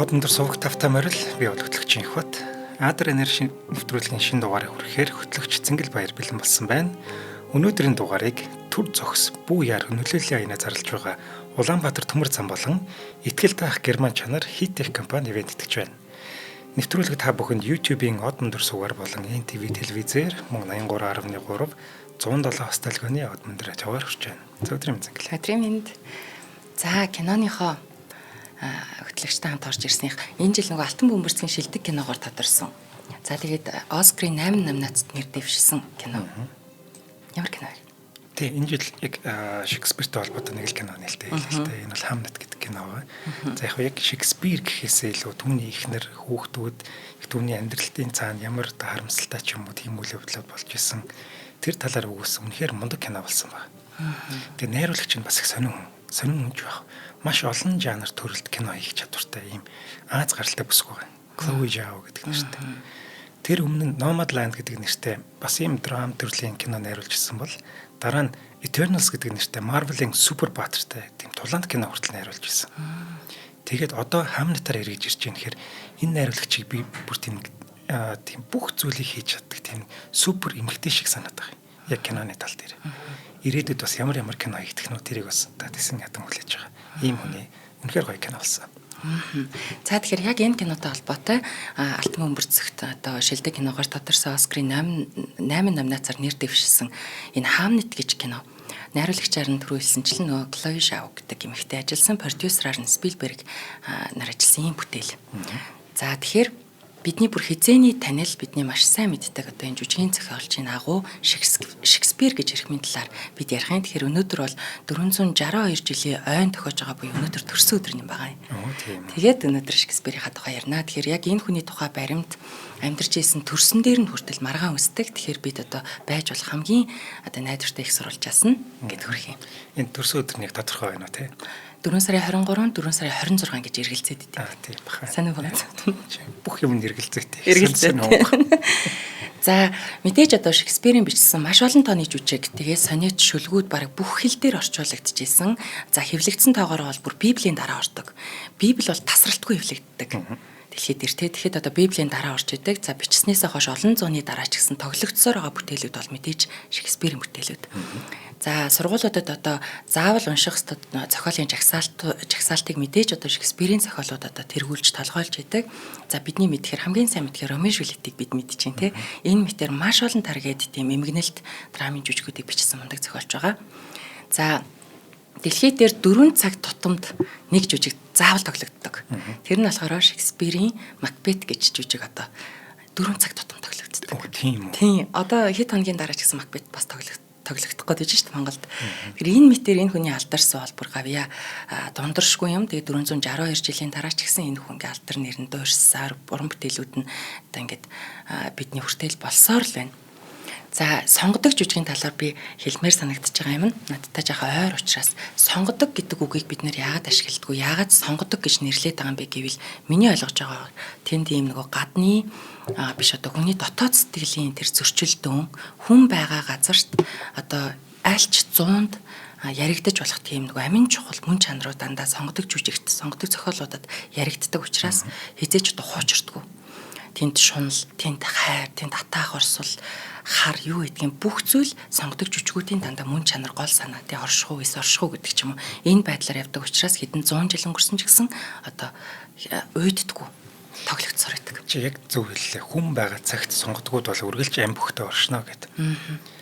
Одондөр суугт автаа морил би бол хөтлөгч Инхбат. Адар энерги нэвтрүүлгийн шинэ дугаарыг хүрэхээр хөтлөгч Цэнгэл Баяр бэлэн болсон байна. Өнөөдрийн дугаарыг төр зохис бүү яар нөлөөллийн аянаа зарлж байгаа Улаанбаатар төмөр зам болон Итгэл даах Герман чанар Хитех компани ивент итгэж байна. Нэвтрүүлэг та бүхэнд YouTube-ийн Одондөр суугаар болон NTV телевизээр мөн 83.3 107 хосталгооны Одондөр хаваар хүрч байна. Өдрийн Цэнгэл. Өдрийн мэнд. За киноныхоо хөтлөгчтэй хамт орж ирснийх энэ жил нөгөө Алтан бөмбөрцгийн шилдэг киногоор тодорсон. За тэгээд Оскарын 8 номинацид нэр дэвшсэн кино. Ямар кино вэ? Тэ энэ жил яг Шекспиртэй холбоотой нэг л кино нээлттэй хэлээ. Энэ бол Хамнет гэдэг кино байна. За яг Шекспир гэхээсээ илүү түүний ихнэр хүүхдүүд түүний амьдралтын цаана ямар харамсалтай ч юм уу тийм үйл явдлууд болж исэн тэр талаар өгөөсөн үнэхээр мундаг кино болсон байна. Тэгээ найруулагч нь бас их сонин хүнж байх. Маш олон жанр төрөлд кино хийх чадвартай ийм Аз гаралтай бүсгүй байна. Chloe Zhao гэдэг нэртэй. Тэр өмнө нь Nomadland гэдэг нэртэй бас ийм драм төрлийн кино найруулжсэн бол дараа нь Eternals гэдэг нэртэй Marvel-ийн супер баатартай тийм тулаанд кино хүртэл найруулж ирсэн. Тэгээд одоо Hamnet-аар эргэж ирж байгаа нэхэр энэ найруулагчийг би бүр тийм бүх зүйлийг хийж чаддаг тийм супер эмгэгтэй шиг санаад байгаа юм. Яг киноны тал дээр. Ирээдүйд бас ямар кино хийх технологи тэрийг бас тэсэн ядан хүлээж байгаа. Ийм хүний үнэхээр гоё кино болсон. За тэгэхээр яг энэ кинотой холбоотой Алтан бөмбөрцөгт одоо шилдэг киногоор тодорсон Оскарын 8 номинацаар нэр дэвшсэн энэ Hamnet гэж кино. Найруулагчаар нь түрүү хэлсэнчлэн нөгөө Chloe Zhao гэдэг эмэгтэй ажилласан, продюсераар нь Spielberg нар ажилласан ийм бүтээл. За тэгэхээр бидний бүр хизээний танил бидний маш сайн мэддэг одоо энэ жүжигийн зохиолчийн агуу Шекспир гэж эрхмийн талаар бид ярих юм. Тэгэхээр өнөөдөр бол 462 жилийн ойн тохиож байгаа буюу өнөөдөр төрсөн өдөр юм байгаа юм. Тэгээд өнөөдөр Шекспирийнхаа тухай ярина. Тэгэхээр яг энэ хүний тухай баримт амьдарч ийсэн төрсөн дээр нь хүртэл маргаан өсдөг. Тэгэхээр бид одоо байж болох хамгийн одоо найдвартай их сурвалж ясна гэд хүрэх юм. Энэ төрсөн өдөр нэг тодорхой байна уу те? 4 сарын 23, 4 сарын 26 гэж эргэлзээд идэв. Тийм баха. Сайн уу? Бүх юм эргэлзээтэй. За мэдээж одоо Шекспирийн бичсэн маш олон тооны жүжиг тэгээд сонет шүлгүүд бараг бүх хэл дээр орчуулагдчихсэн. За хэвлэгдсэн тоогоор бол бүр Библийн дараа ордог. Библи бол тасралтгүй хэвлэгддэг. Дэлхийд дээр тэгэхэд одоо Библийн дараа орж идэг. За бичснээсээ хойш олон зууны дараа ч гэсэн тоглогдсоор байгаа бүтээлүүд бол мэдээж Шекспирийн бүтээлүүд. За сургуулиудад одоо заавал унших зохиолын жагсаалтыг мэдээж одоо Шекспирийн зохиолууд одоо тэргүүлж толгойлж идэг. За бидний мэдхээр хамгийн сайн мэдхээр Ромео Жюльеттийг бид мэдчихээн те. Энэ мэтэр маш олон таргээд тийм эмгэнэлт драмын жүжигүүдийг бичсэн мундаг зохиолч байгаа. За дэлхийд дээр 4 цаг тутамд нэг жүжиг заавал тоглогддог. Тэр нь болохоор Шекспирийн Макбет гэж жүжиг одоо 4 цаг тутамд тоглогддог. Тийм үү? Тийм. Одоо хэд хоногийн дараа ч гэсэн Макбет бас тоглогдох гээд шүү дээ Монголд. Тэгэхээр энэ мэтэр энэ хүний алдарсан бол бүр гавья дундаршгүй юм. Тэгээ 462 жилийн дараа ч гэсэн энэ хүнගේ алдар нэр нь дуурьсаар уран бүтээлүүд нь одоо ингээд бидний хүртэл болсоор л байна. За сонгодог жүжигийн талаар би хэлмээр санагдаж байгаа юм. Надтай жаахан ойр учраас сонгодог гэдэг үгийг бид нэр яагаад ашигладаг вэ? Яагаад сонгодог гэж нэрлэдэг байгаа юм бэ гэвэл миний ойлгож байгаа тэнд ийм нөгөө гадны биш одоо хүний дотоод сэтгэлийн тэр зөрчилдөөн хүн байгаа газарт одоо альч 100-д яригдаж болох тийм нөгөө амин чухал мөн чанарууд дандаа сонгодог жүжигт сонгодог зохиолуудад яригддаг учраас хизээч одоо хуучирдаггүй. Тэнд шунал, тэнд хайр, тэнд атаах орсол, хар юу гэдгийг бүх зүйл сонгодог жүжигүүдийн дандаа мөн чанар гол санаа тий оршихуу, эс оршихуу гэдэг ч юм уу. Энэ байдлаар явдаг учраас хэдэн 100 жил өнгөрсөн ч гэсэн одоо уйддаггүй тоглогдсоор байдаг. Чи яг зөв хэллээ. Хүн байгаа цагт сонгодгууд бол үргэлж ам бөхтө оршно гэдэг.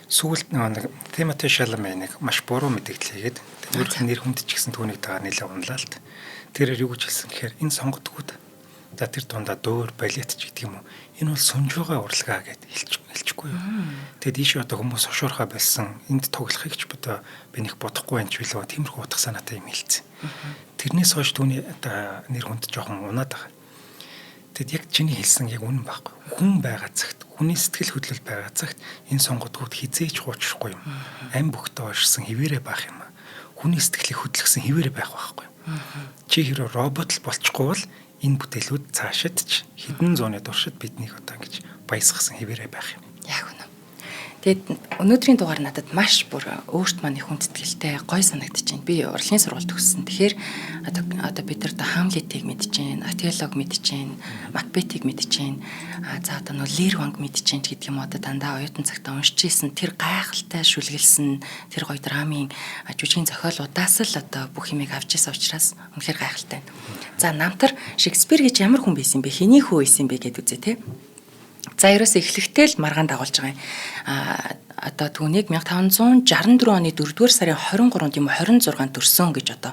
Сүүлд нэг Тимоти Шаламеныг маш буруу мэдээлэл хийгээд өөрийнх нь нэр хүнд ч гэсэн түүнийг дагаа нэлээд унлаа л. Тэрээр юу гэж хэлсэн гэхээр энэ сонгодгууд за тэр дундаа дөөр балет ч гэдэг юм уу. Энэ бол сунж байгаа урлагаа гэд хэлчихгүй юу. Тэгээд ийш одоо хүмүүс ошуурхаа байсан энд тоглохыг ч бодоо би нэг бодохгүй байх ч билүү тиймэрхүү утга санаатай юм хэлсэн. Тэрнээс хойш түүний одоо нэр хүнд жоохон унаад байгаа. Тэгэд яг чиний хэлсэн яг үнэн байхгүй. Хүн байгаа цагт хүний сэтгэл хөдлөл байгаа цагт энэ сонгодгууд хизээж хуучрахгүй юм. Ам бөхтөө оршсон хിവэрэ байх юм. Хүний сэтгэлийг хөдлөсөн хിവэрэ байх байхгүй. Чи хэрэг робот л болчихгүй бол энэ бүтээлүүд цаашид ч хэдэн зууны туршид биднийг одоо ингэж баясгасан хിവэрэ байх юм. Яг үнэ. Тэгээд өнөөдрийн дугаар надад маш бүр өөрт маань их хүндэтгэлтэй гоё санагдчихээн. Би урлагийн сургууль төгссөн. Тэгэхээр одоо бид нар Хамлетийг мэдчихээн, Отеллог мэдчихээн, Макбетийг мэдчихээн. За одоо нөө Лир Ванг мэдчихээн гэдэг юм одоо дандаа оюутан цагтаа уншиж ийсэн тэр гайхалтай шүлгэлсэн тэр гоё драмын жүжигийн зохиолуудаас л одоо бүх юмыг авч ийсэн учраас үнэхээр гайхалтай. За намтар Шекспир гэж ямар хүн байсан бэ? Хэний хүү байсан бэ гэдээ үзье те. За ерөөсөө эхлэхдээ л маргаан дагуулж байгаа юм. Одоо түүнийг 1564 оны 4-р сарын 23-нд юм 26-нд төрсөн гэж одоо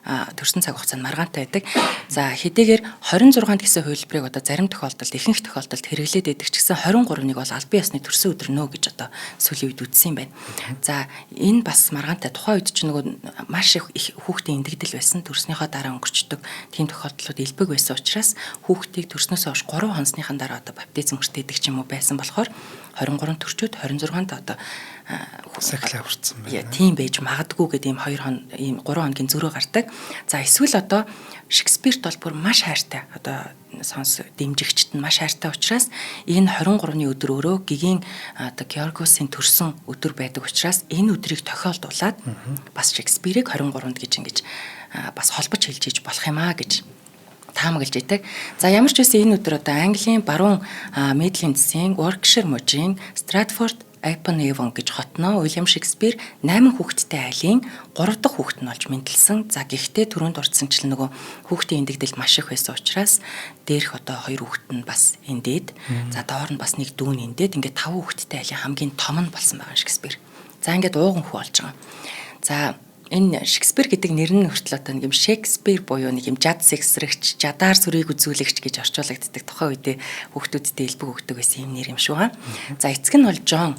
төрсэн цаг хугацаанд маргаантай байдаг. За хэдийгээр 26-нд гэсэн хувилбарыг одоо зарим тохиолдолд ихэнх тохиолдолд хэрэглээд байдаг ч гэсэн 23-ыг бол албан ёсны төрсөн өдөр нөө гэж одоо сүүлийн үед үзсэн юм байна. За энэ бас маргаантай тухайн үед ч нөгөө маш их хүүхдийн эндэгдэл байсан. Төрснийхөө дараа өнгөрчдөг тийм тохиолдлууд элбэг байсан учраас хүүхдийг төрснөөс хойш 3 хоносныхан дараа одоо баптизм хүртээдэг ч юм уу байсан болохоор 23-нд төрчөөд 26-нд одоо сахилаа хүртсэн байна. Тийм байж магадгүй гэдэг ийм 3 хоногийн зөрөө гардаг. За эсвэл одоо Шекспирт бол бүр маш хайртай. Одоо дэмжигчд нь маш хайртай учраас энэ 23-ны өдөр өөрөө гигийн одоо Георгиусын төрсөн өдөр байдаг учраас энэ өдрийг тохиолдуулаад бас Шекспирийг 23-нд гэж ингэж бас холбож хэлж иж болох юм аа гэж таамаглаж идэг. За ямар ч байсан энэ өдөр одоо Английн баруун Мэдлийн засгийн Warwickshire мужийн Stratford upon Avon гэж хотноо Уильям Шекспир 8 хүүхэдтэй айлын 3 дахь хүүхэд нь болж мэндэлсэн. За гэхдээ түрүүнд урдсанчлан нөгөө хүүхдийн эндэгдэл маш их байсан учраас дээрх одоо 2 хүүхэд нь бас эндээд за доор нь бас нэг дүүн эндээд ингээд 5 хүүхэдтэй айлын хамгийн том нь болсон байгаа Шекспир. За ингээд ууган хүү болж байгаа. За энэ Шекспир гэдэг нэр нь хүртэл одоо нэг юм Шекспир буюу нэг юм жад сэгсрэгч, жадаар сүрийг үзүүлэгч гэж орчуулагддаг. Тухайн үедээ хүүхдүүдтэй элбэг өгдөг байсан юм нэр юм шүү. За эцэг нь бол Джон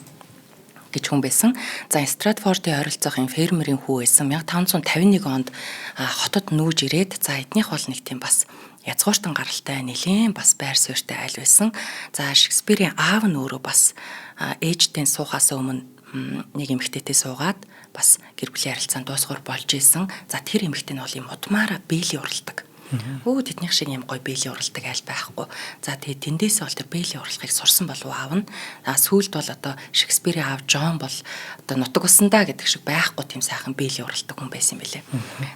гэж хүн байсан. За Стратфордын ойролцоох юм фермерийн хүү байсан. 1551 онд хотод нүүж ирээд за эднийх бол нэг тийм бас язгууртан гаралтай нэлээд бас байр суурьтай айл байсан. За Шекспирийн аав нь өөрөө бас ээжтэй суухаас өмнө нэг эмэгтэйтэй суугаад бас гэр бүлийн харилцаанд дуусгар болж исэн. За тэр эмэгтэй нь бол юм удмаараа бээлийн уралдаг. Тэднийх шиг юм гоё бээлийн уралдаг айл байхгүй. За тэгээ тэндээсээ бол тэр бээлийн уралгыг сурсан болов аав нь. Сүүлд бол одоо Шекспирийн аав Джон бол одоо нутаг усандаа гэдэг шиг байхгүй тийм сайхан бээлийн уралдаг хүн байсан юм билээ.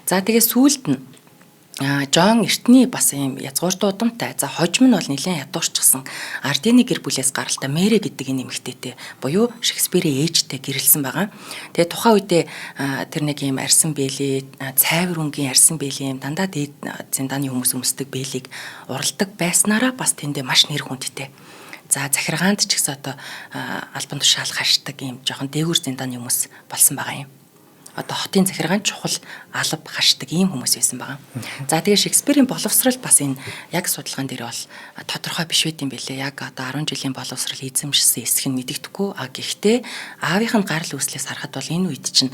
За тэгээ сүүлд нь Джон эртний бас юм язгуурт удамтай. За хожим нь бол нэлээд ядуурчсан. Ардины гэр бүлээс гаралтай Мэри гэдэг энэ эмэгтэйтэй буюу Шекспирийн ээжтэй гэрэлсэн байгаа. Тэгээ тухайн үедээ тэр нэг юм арсан бэлээ, цайвар өнгийн арсан бэлээ юм дандаа дээд зиндааны хүмүүс өмсдөг бэлийг уралдаг байснараа бас тэндээ маш нэр хүндтэй. За захиргаанд ч гэсэн одоо албан тушаал хашдаг юм жоохон дээгүүр зиндааны хүмүүс болсон байгаа юм. Одоо хотын захиргаан чухал алба хашдаг ийм хүмүүс байсан байгаа. За тэгээ Шекспирийн боловсрал бас энэ яг судалгаан дээр бол тодорхой биш байт юм билээ. Яг одоо 10 жилийн боловсрал эзэмшсэн эсэх нь мэдэгдэхгүй. Гэхдээ аавынх нь гарал үүслээс харахад бол энэ үед чинь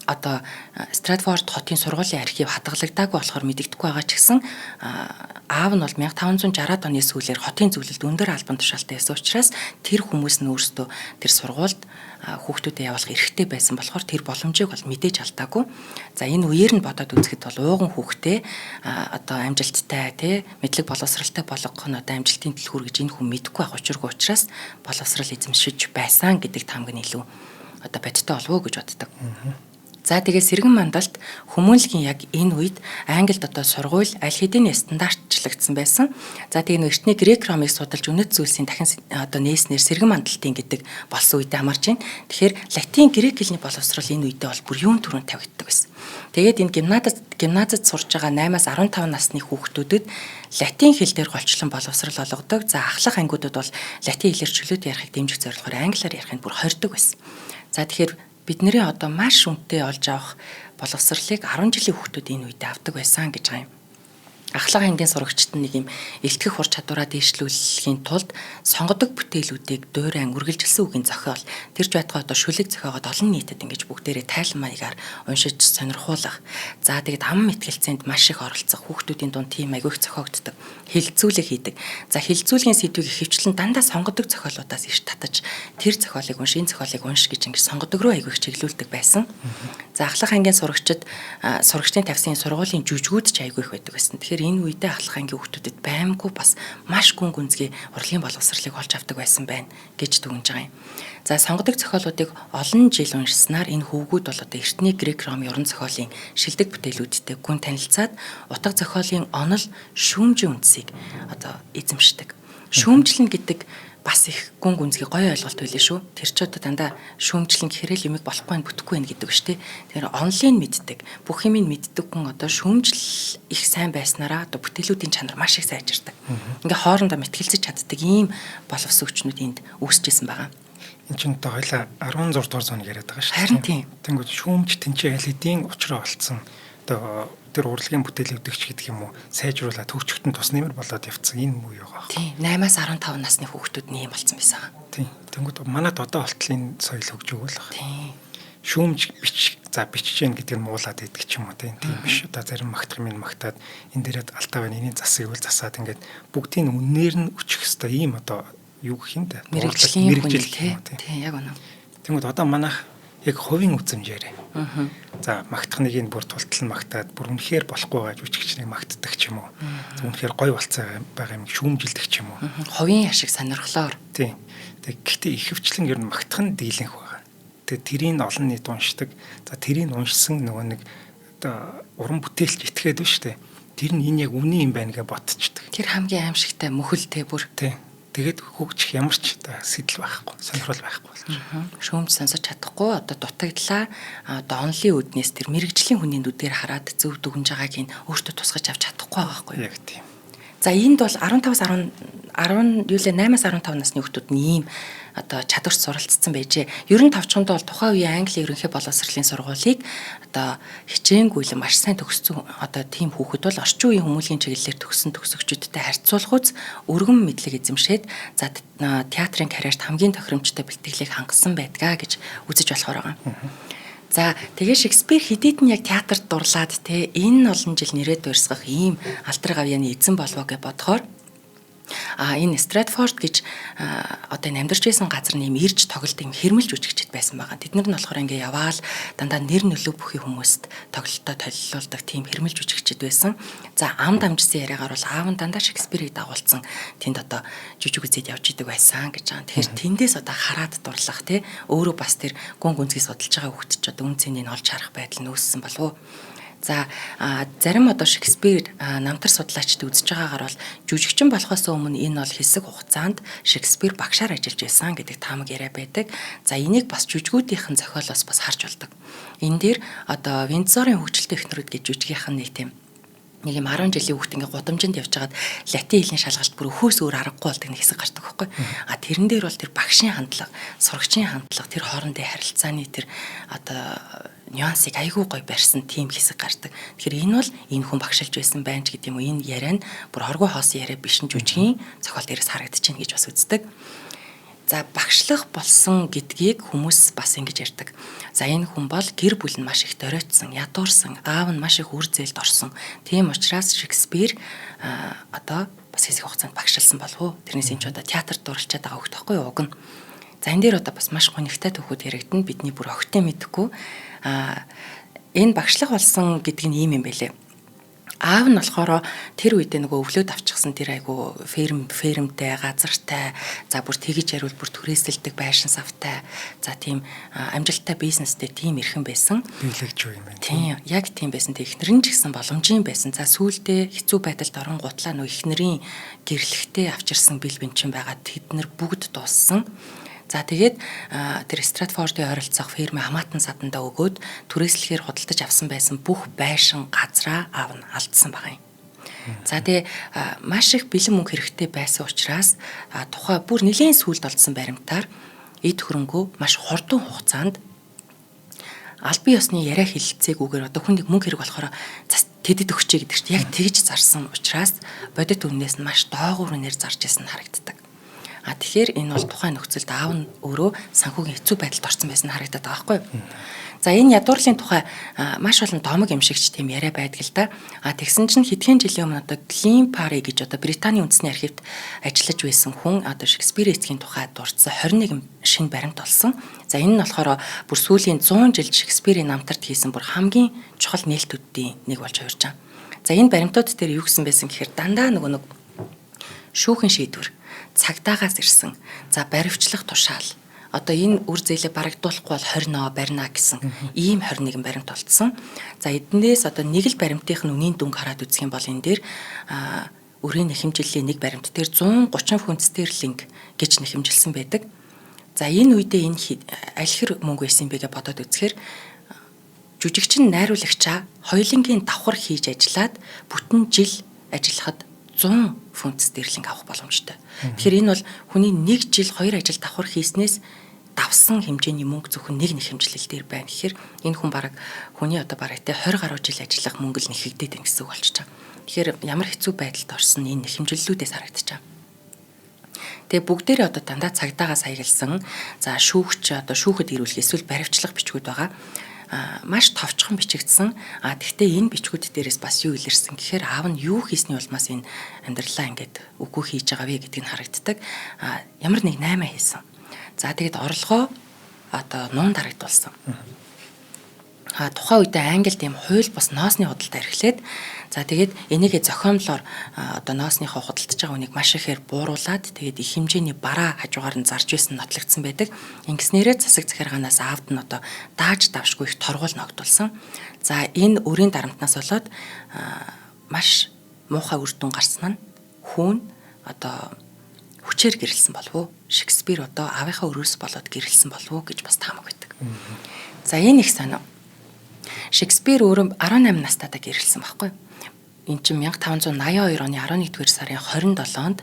одоо Стратфорд хотын сургуулийн архив хадгалагдаагүй болохоор мэдэгдэхгүй байгаа ч гэсэн аав нь бол 1560-аад оны сүүлээр хотын зөвлөлд өндөр албан тушаалтай байсан учраас тэр хүмүүс нь өөрсдөө тэр сургуульд хүүхдүүдэд явуулах эрхтэй байсан болохоор тэр боломжийг бол мэдээж алдаагүй. За энэ үеэр нь бодоод үзэхэд бол ууган хүүхдээ одоо амжилттай тий мэдлэг боловсралтай болгох нь одоо амжилтын түлхүүр гэж энэ хүн мэдэхгүй байх учиргүй учраас боловсрал эзэмшиж байсан гэдэг таамаг нь илүү одоо бодтой болов уу гэж боддог. За тэгээ сэргэн мандалд хүмүүнлэгийн яг энэ үед Англид одоо сургууль аль хэдийн стандартчлагдсан байсан. За тэгээ эртний грек ромыг судалж үнэт зүйлсийн дахин одоо нээснээр сэргэн мандалтын гэдэг болсон үедээ хамаарч байна. Тэгэхээр латин грек хэлний боловсрол энэ үедээ бол бүр юун түрүүнд тавигддаг байсан. Тэгээд энэ гимназид сурж байгаа 8-аас 15 насны хүүхдүүдэд латин хэл дээр голчлон боловсрал олгодог. За ахлах ангиудад бол латин хэлээр чөлөөт ярихыг дэмжих зорилгоор англиар ярихыг бүр хордог байсан. За тэгэхээр бидний одоо маш үнэтэй олж авах боловсролыг 10 жилийн хүүхдүүд энэ үед авдаг байсан гэж байгаа юм. Ахлах ангийн сурагчид нэг юм элтгэх ур чадвараа дээшлүүлэхийн тулд сонгодог бүтээлүүдийг дуурайн үргэлжилсэн үгийн зохиол тэрж байтугай одоо шүлэг зохиогоод олон нийтэд ингэж бүгдээрээ тайлан маягаар уншиж сонирхуулах. За тэгээд ам мэтгэлцээнд маш их оролцох хүүхдүүдийн дунд тийм агиох зохиогддог. Хилцүүлэг хийдэг. За хилцүүлгийн сэдвийг ихэвчлэн дандаа сонгодог зохиолуудаас иш татаж тэр зохиолыг унш, энэ зохиолыг унш гэж ингэж сонгодог руу агиох чиглүүлдэг байсан. За ахлах ангийн сурагчид сурагчдын тавьсан сургуулийн жүжгүүд ч айгүй их байдаг байсан. Тэгэхээр Тэгэхээр энэ үедээ ахлах ангийн хүүхдүүдэд баймгүй бас маш гүн гүнзгий урлагийн боловсролыг олж авдаг байсан байна гэж дүгнэж байгаа юм. За сонгодог зохиолуудыг олон жил уншсанаар энэ хөвгүүд бол одоо эртний грек Ром уран зохиолын шилдэг бүтээлүүдтэй гүн танилцаад утга зохиолын онол шүүмжийн үндсийг одоо эзэмшдэг. Шүүмжлэн гэдэг бас их гүн гүнзгий гоё ойлголт байлээ шүү. Тэр ч одоо дандаа шүүмжлэн гэхээр л юмэг болохгүй байх бүтэхгүй байх гэдэг шүү дээ. Тэгэхээр онлын мэддэг, бүх юмыг мэддэг хүн одоо шүүмжил их сайн байснараа одоо бүтээлүүдийн чанар маш их сайжирдаг. Ингээ хоорондоо мэтгэлцэж чаддаг ийм боловсрогчнууд энд үүсчихсэн байгаа. Энд чинь одоо хоёлаа 16 дугаар зууны яриад байгаа шүү дээ. Харин тийм. Тэнгүүд шүүмж тэнцээ аль хэдийн учраа олцсон. Одоо тэр урлагийн бүтээл өвдөгч гэдэг юм уу сайжруулаад хөгжиختөн тус нэмэр болоод явцсан энэ муу юу байгаа. Тийм. 8-аас 15 насны хүүхдүүд нэм болсон байсан. Тийм. Тэнгүүд манад одоо болтол энэ соёл хөгжөг бол байгаа. Тийм. Шүүмж бичиж гэн гэдэг нь муулаад идэх ч юм уу тийм биш. Одоо зарим магтах юм магтаад энэ дээрээ алдаа байна. Энийн засыг үл засаад ингээд бүгдийн үннээр нь өчөх хэвээр ийм одоо юу гэх юм бэ? Мэргэжлийн хүн тийм яг үнэ. Тэнгүүд одоо манайх яг хувийн үзмжээр. За магтах нэгийг бүр тултал нь магтаад бүр үнэхээр болохгүй байж үчигчнийг магтдаг ч юм уу. Үнэхээр гой болцоо байгаа юм шүүмжилдэг ч юм уу. Хувийн ашиг сонирхлоор. Тийм. Гэхдээ ихэвчлэн ер нь магтах нь дийлэнх байгаа. Тэгээ тэрийг олон нийт уншдаг. За тэрийг уншсан нөгөө нэг одоо уран бүтээлч итгээд байна шүү дээ. Тэр нь энэ яг үний юм байна гэж ботчдаг. Тэр хамгийн аимшигтай мөхөлтэй бүр. Тийм. Тэгээд хөгжих ямар ч сэтэл байхгүй, сонирхол байхгүй болж. Шүүмж сонсож чадахгүй одоо дутагдлаа одоо онлын үднээс тэр мэрэгжлийн хүний нүдээр хараад зөв дүгнж байгааг нь өөртөө тусгаж авч чадахгүй байгаа байхгүй юу? Яг тийм. За энд бол 15-аас 8-аас 15 насны хүүхдүүд нь ийм одоо чадварт суралцсан байжээ. Ер нь товчхондоо бол тухайн үеийн Англи ерөнхий боловсролын сургуулийг одоо хичээнгүйлэн маш сайн төгссөн одоо тийм хүүхэд бол орчин үеийн хүмүүлийн чиглэлээр төгссөн төгсөгчүүдтэй харьцуулахуйц өргөн мэдлэг эзэмшээд за театрын карьерт хамгийн тохиромжтой бэлтгэлийг хангасан байдгаа гэж үзэж болохоор байгаа. За тэгээ Шекспир хэдийд нь яг театрт дурлаад те энэ олон жил нэрээд дуурсгах ийм алдар гавьяаны эзэн болов гэж бодохоор энэ Стратфорд гэж одоо энэ амьдарч байсан газар нэм ирж тоглолт юм хэрмэлж үжигчд байсан байгаа. Тэд нар нь болохоор ингээ яваал дандаа нэр нөлөө бүхий хүмүүст тоглолтоо толилуулдаг тийм хэрмэлж үжигчд байсан. За ам дамжсан яриагаар бол аав нь дандаа Шекспирийг дагуулсан тэнд одоо жүжиг үзээд явж идэг байсан гэж байгаа. Тэгэхээр тэндээс одоо хараад дурлах те өөрөө бас тэр гүн гүнзгий судалж байгаа хүүхд ч одоо үн цэнийг олж харах байдал нь үүссэн болов уу? За зарим одоо Шекспир намтар судлаачид үзэж байгаагаар бол жүжигчин болохоос өмнө энэ бол хэсэг хугацаанд Шекспир багшаар ажиллаж байсан гэдэг таамаг яриа байдаг. За энийг бас жүжигүүдийнхэн зохиолоос бас харж болдог. Энэ дээр одоо Виндзорын хөгжилтэй эхнэрүүд гэж жүжигийнхэн нэг тийм нэг юм 10 жилийн хүүхд ингээ гудамжинд явж хагаад латин хэлний шалгалт бүр өхөөс өөр аргагүй болдог нэг хэсэг гардаг байхгүй. Тэрэн дээр бол тэр багшийн хандлага, сурагчийн хандлага, тэр хоорондын харилцааны тэр одоо нюансыг айгүй гоё барьсан тийм хэсэг гардаг. Тэгэхээр энэ бол энэ хүн багшилж байсан байна ч гэдэг юм уу. Энэ яриа нь бүр хоргой хоосон яриа биш нь жүжигийн зохиол дээрээс харагдчихээн гэж бас үздэг. За багшлах болсон гэдгийг хүмүүс бас ингэж ярьдаг. За энэ хүн бол гэр бүл нь маш их доройтсон, ядуурсан, аав нь маш их үр зээлд орсон. Тийм учраас Шекспир одоо бас хэсэг хугацаанд багшилсан болов уу? Тэрнээс энэ ч одоо театрт дурлцаад байгаа хөх тахгүй юу уг нь. За энэ дээр одоо бас маш гонигтай төвхөд яригдана. Бидний бүр огттой мэдэхгүй. Энэ багшлах болсон гэдэг нь ийм юм байлээ. Аав нь болохоор тэр үедээ нөгөө өвлөөд авчихсан тэр айгу фермтэй, газартай, за бүр тэгж яривал бүр түрээсэлдэг байшин савтай, за тийм амжилттай бизнестэй тийм эрхэн байсан. Биелэгч юу юм бэ? Тийм, яг тийм байсан. Тэг эхнэр нь ч гэсэн боломжийн байсан. За сүүлдээ хэцүү байдалд орон гутлаа нөгөө эхнэрийн гэрлэхтэй авчирсан бил бэнчин байгаа. Тэд нар бүгд дууссан. За тэгээд тэр Стратфордын ойролцоох фермээ хамаатан садандаа өгөөд түрээслэхээр худалдаж авсан байсан бүх байшин газраа аав нь алдсан байгаа юм. За тэгээ маш их бэлэн мөнгө хэрэгтэй байсан учраас тухай бүр нэлийн сүүлд олдсон баримтаар эд хөрөнгөө маш хурдан хугацаанд албан ёсны яриа хэлэлцээгүйгээр одоо хүнийг мөнгө хэрэг болохоор тэдэд өгчээ гэдэг чинь яг тэгж зарсан учраас бодит үннээс нь маш доогуур үнээр зарж исэн харагддаг. Тэгэхээр энэ бол тухайн нөхцөлд аав нь өөрөө санхүүгийн хэцүү байдалд орсон байсан харагдаад байгаа байхгүй юу? За энэ ядуурлын тухай маш олон домог юм шигч тийм яриа байдаг л да. Тэгсэн чинь хэдхэн жилийн өмнө одоо Глин Пари гэж одоо Британий үндэсний архивд ажиллаж байсан хүн одоо Шекспир эцгийн тухай дурдсан 21 шинэ баримт олсон. За энэ нь болохоор бүр сүүлийн 100 жил Шекспирийн намтарт хийсэн бүр хамгийн чухал нээлтүүдийн нэг болж хувирж байгаа. За энэ баримтууд дээр юу гэсэн байсан гэхээр дандаа нэг шүүхэн шийдвэр, цагдаагаас ирсэн. За баривчлах тушаал. Одоо энэ үр зээлээ барагдуулахгүй бол 20 ноо барина гэсэн ийм 21 баримт олдсон. За эднээс одоо нэг л баримтынх нь үнийн дүнг хараад үзэх юм бол энэ дээр өрийн нэхэмжлэлийн нэг баримт дээр 130 фунт стерлинг гэж нэхэмжилсэн байдаг. За энэ үедээ энэ аль хэр мөнгө байсан бэ гэж бодоод үзэхээр жүжигчин найруулагчаа хоёулангийн давхар хийж ажиллаад бүтэн жил ажиллахад 100 фунт стерлинг авах боломжтой. Тэгэхээр энэ бол хүний нэг жил 2 ажил давхар хийснээс давсан хэмжээний мөнгө зөвхөн нэг нэхэмжлэл дээр байна гэхээр энэ хүн бараг хүний одоо бараг те 20 гаруй жил ажиллах мөнгө л нэхэгдээд байна гэсэн үг болчихж байгаа. Тэгэхээр ямар хэцүү байдалд орсон энэ нэхэмжлэлүүдээс харагдаж байгаа. Тэгээ бүгдээрээ одоо дандаа цагдаагаас хаягдсан. За шүүгч одоо шүүхэд ирүүлэх эсвэл баривчлах бичгүүд байгаа. Маш товчхон бичигдсэн. Тэгвэл энэ бичгүүд дээрээс бас юу илэрсэн гэхээр аав нь юу хийсний улмаас энэ амьдралаа ингээд үгүй хийж байгаа вэ гэдгийг харагддаг. Ямар нэг 8 хийсэн. За тэгэд орлогоо одоо нуун дарагдуулсан. Тухайн үедээ Англид ийм хууль бус ноосны худалдаа эрхлээд за тэгээд энийгээ зохиомлоор одоо ноосныхоо худалдаж байгаа хүнийг маш ихээр бууруулад тэгээд их хэмжээний бараа хажуугаар нь зарж байсан нотлогдсон байдаг. Ингэснээрээ засаг захиргаанаас аавд нь одоо дааж давшгүй их торгуул ногдуулсан. За энэ өрийн дарамтнаас болоод маш муухай үр дүн гарсан нь хүүн одоо хүчээр гэрэлсэн болов уу? Шекспир одоо аавынхаа өрөөс болоод гэрэлсэн болов уу гэж бас таамаг байдаг. За энэ их санаа. Шекспир өөрөө 18 настайдаа гэрэлсэн байхгүй. Энд чинь 1582 оны 11-р сарын 27-нд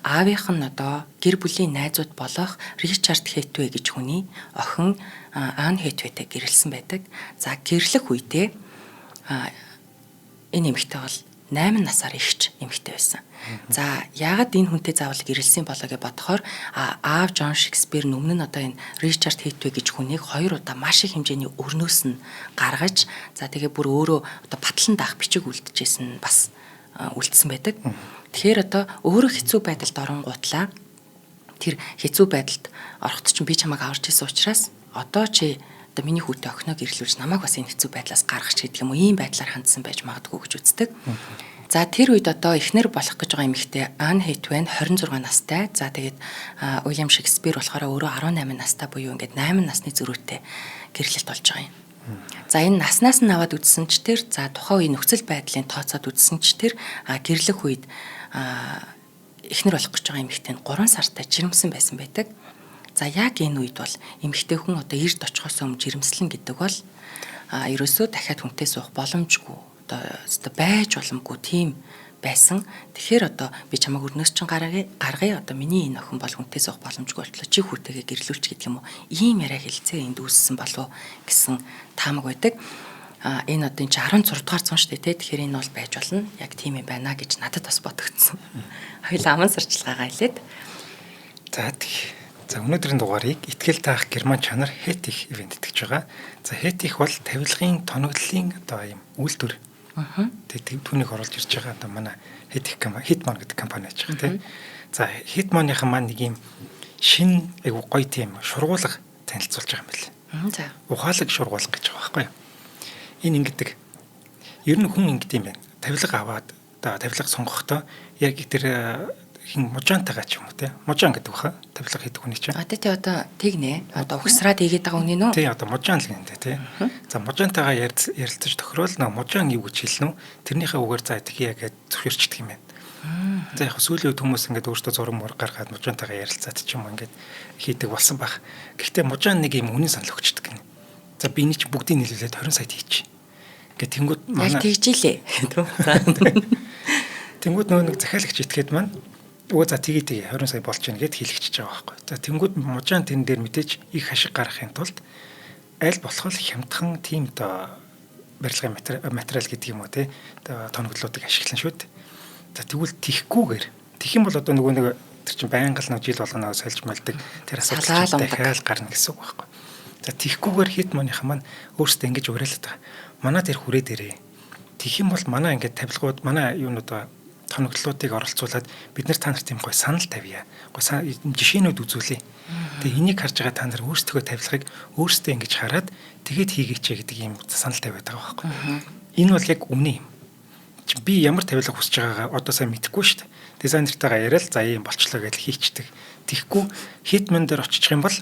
аавынх нь одоо гэр бүлийн найзууд болох Ричард Хэтвей гэж хүний охин Ан Хэтвейтэй гэрэлсэн байдаг. За гэрлэх үедээ энэ эмэгтэй бол 8 насаар ихч эмэгтэй байсан. За яагаад энэ хүнтэй заавал гэрэлсэн болоо гэж бодохоор аав Джон Шекспир өмнө нь одоо энэ Ричард Хэтвей гэж хүнийг 2 удаа маш их хэмжээний өрнөөс нь гаргаж за тэгээ бүр өөрөө одоо батлан даах бичиг үлдчихсэн бас үлдсэн байдаг. Тэгэхээр одоо өөрөө хэцүү байдалд оронгуутлаа тэр хэцүү байдалд ороход чинь би чамайг аварч ирсэн учраас одоо чи одоо миний хүүтэй охиноо гэрлүүлж намайг бас энэ хэцүү байдлаас гаргах ч гэдэг юм уу ийм байдлаар хандсан байж магадгүй гэж үздэг. За тэр үед одоо эхнэр болох гэж байгаа эмэгтэй Ан Хэтвей 26 настай. За тэгээд Уильям Шекспир болохоор өөрөө 18 настай буюу ингээд 8 насны зөрүүтэй гэрлэлт болж байгаа юм. За энэ наснаас нь аваад үзсэн ч тэр за тухайн үеийн нөхцөл байдлын тооцоод үзсэн ч тэр гэрлэх үед эхнэр болох гэж байгаа эмэгтэй 3 сартай жирэмсэн байсан байдаг. За яг энэ үед бол эмэгтэй хүн одоо эрд очихоос өмнө жирэмслэн гэдэг бол ерөөсөө дахиад хүнтэй суух боломжгүй одоо байж боломгүй тийм байсан. Тэгэхээр одоо би чамайг өрнөөс чинь гаргая одоо миний энэ охин бол хүнтэй суух боломжгүй болтлоо чи хүүтэйгээ гэрлүүлч гэдэг юм уу. Ийм яриа хэлцээ энд үүссэн болов гэсэн таамаг байдаг. Энэ одоо энэ 16 дугаар зуун шүү дээ. Тэгэхээр энэ бол байж болно. Яг тийм юм байна гэж надад бас бодогдсон. Хоёул аман сурчлагаагаа хэлээд. За өнөөдрийн дугаарыг итгэл таах герман чанар Хетих ивент итгэж байгаа. За Хетих бол тавилгын тоноглолын одоо ийм үйлдвэр. Тэгээд түүнийг оруулж ирж байгаа одоо манай Hitman гэдэг компани аж байгаа тийм. За Hitman-ийнхан маань нэг ийм шин айгу гоё тийм шургуулга танилцуулж байгаа юм байна. За ухаалаг шургуулга гэж байгаа байхгүй юу? Энэ ингэдэг. Ер нь хүн ингэдэг юм байна. Тавилга аваад одоо тавилга сонгохдоо яг тэр хин можантайгаа ч юм уу те можан гэдэг баха тавилга хийдэг хүний чинь. Тэ одоо тэгнэ. Одоо ухсраад игээд байгаа хүний нөө. Тий одоо можан л гэнэ те. За можантайгаа ярилцаж тохирол нөө можан юу гэж хэлнэ үү? Тэрнийхээ үгээр за тхий яг зөвшөөрчдөг юм байна. За яг сүүлийн үед хүмүүс ингээд өөртөө зураг мөр гаргаад можантайгаа ярилцаад ч юм уу ингээд хийдэг болсон баг. Гэхдээ можан нэг юм үнэн санал өгчдөг гэнэ. За би энийг чи бүгдийг нийлүүлээд 20 сая хийчих. Ингээд тэнгууд манай яг тэгжилээ. Тэнгууд нөө нэг захиалагч итгээд маань өө за тэгээ 20 сая болж гэнэ гэд хэлчихэж байгаа байхгүй. За тэнгууд можан тэн дээр мэдээж их хашиг гаргахын тулд аль болох хямдхан тийм доо барилгын материал гэдэг юм уу те тоноглолуудыг ашиглана шүү дээ. За тэгвэл тихгүйгээр тих юм бол одоо нөгөө нэг тэр чинь байнгал нэг жил болгоно сольж малдаг тэр асуудал дахиад гарна гэсэн үг байхгүй. За тихгүйгээр Hitman-ийнхан маань өөрсдөө ингэж уриалаад байгаа. Манай тэр хүрээ дээрээ тих юм бол манай ингээд тавилгууд манай юунууд тоноглолуудыг оролцуулаад бид нар та нарт юм гой санал тавья. Гой жишээнүүд үзүүлээ. Тэгээ энийг харж байгаа та нар өөрсдөө тавилгыг өөрсдөө ингэж хараад тэгээд хийгээч гэдэг юм санал тавиад байгаа байхгүй. Энэ бол яг үнэн юм. би ямар тавилга хүсэж байгаагаа одоо сайн мэдэхгүй шүү дээ. Дизайнертайгаа яриад за ийм болчлоо гэж хийчдэг. Тэгэхгүй хитмэн дээр очих юм бол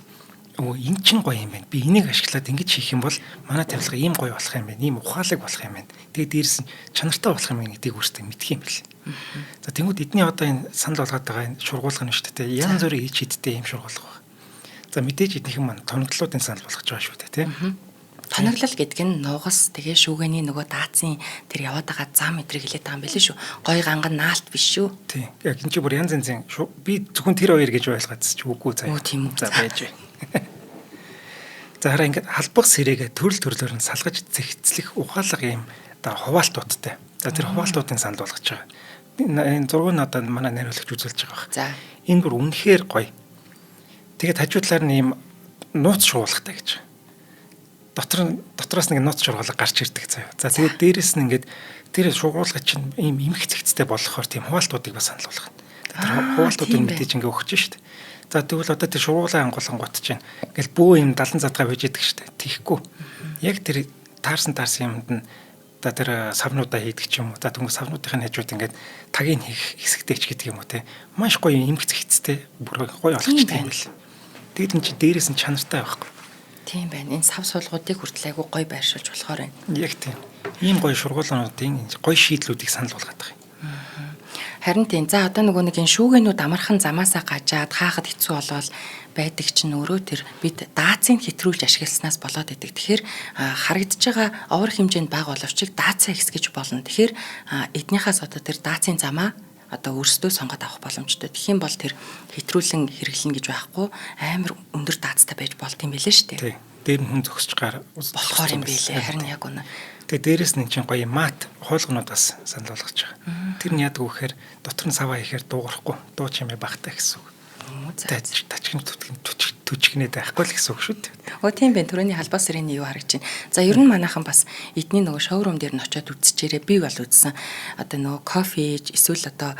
энэ чинь гоё юм байна. Би энийг ашиглаад ингэж хийх юм бол манай тавилга ийм гоё болох юм байна. Ийм ухаалаг болох юм байна. Тэгээд дээрээс нь чанартай болох юм гэдгийг өөртөө мэдх юм бэл. За тэнгууд эдний одоо энэ санал болгоод байгаа энэ шургуулга нь шүү дээ. Янз бүрийн ич хиттэй ийм шургуулга байна. За мэдээж эднийхэн маань тоноглолтын санал болгож байгаа шүү дээ, тийм. Тоноглол гэдэг нь нугас тэгээ шүүгээний нөгөө даацын тэр яваад байгаа зам мэдрийг хэлээд байгаа юм билээ шүү. Гой ганган наалт биш шүү. Тийм. Яг энэ чинь бүр янз янзын би зөвхөн тэр хоёр гэж ойлгоод ч үгүй заяа. Тийм үү. За байж байна. За хараа ингээд халбах сэрэгээ төрөл төрлөөр нь салгаж зэгцлэх ухаалаг юм одоо хуваалтуудтай. За тэр хуваалтуудын санал болгож байгаа. Энэ зураг нь одоо манай найруулагч үзүүлж байгаа баг. За энэ бүр үнэхээр гоё. Тэгээд хажуудлаар нь ийм нууц шуулгатай гэж. Дотроос нэг нууц шургуулга гарч ирдэг заяа. За тэгээд дээрэс нь ингээд тэр шургуулга чинь ийм эмх зэгцтэй болохоор тийм хуваалтуудыг бас санал болгох. Тэр хуваалтуудыг мэдээж ингээд өгч штэ. За тэгвэл одоо тэр шургуулгын ангуулган гот чинь ингээл бөө юм 70 задгаа байж идэг штэ. Тихгүй. Яг тэр таарсан юмд нь одоо тэр савнуудаа хийдэг ч юм уу. За түнг савнуудын хажууд ингээд тагийг хийх хэсэгтэй ч гэдэг юм уу те. Маш гоё эмх зэгцтэй бүр гоё болгочтой юм бэл. Тэгээд энэ чинь дээрээс нь чанартай байхгүй. тийм байна. Энэ сав суулгуудыг хүртэл айгүй гоё байршуулж болохоор байна. Яг тийм. Ийм гоё шургуулгуудын гоё шийдлүүдийг санал болгоод байгаа юм. Харин тийм. За одоо нөгөө нэг энэ шүүгэнүүд амархан замаасаа гажаад хаахад хэцүү болоод байдаг чинь өөрөө тэр бид даацыг хэтрүүлж ашигласнаас болоод идэг. Тэгэхээр харагдаж байгаа овор хэмжээнд бага боловчийг даацаа ихсгэж болно. Тэгэхээр эднийхээс одоо тэр даацын замаа одоо өөрсдөө сонгоод авах боломжтой. Тэгэх юм бол тэр хэтрүүлэн хэрэглэнэ гэж байхгүй амар өндөр даацтай байж болт юм билээ шүү дээ. Тийм. Дээр нь хүн зөксөж гар болохоор юм билээ. Харин яг үнэ. Тэгээ дээрэс нь чинь гоё мат хоолгонууд бас санал болгож байгаа. Тэр нь яадаг вэ гэхээр дотор нь саваа ихээр дуугарахгүй. Дуу чимээ багтаа гэсэн үг. Тачгийн түчгнээд байхгүй л гэсэн үг шүү дээ. Тийм байх. Төрөний халбаа сэрээний юу харагч байна. За ер нь манайхан бас эдний нөгөө шоурум дээр нь очиод үзчихээрээ би бол үзсэн. Одоо нөгөө кофе эсвэл одоо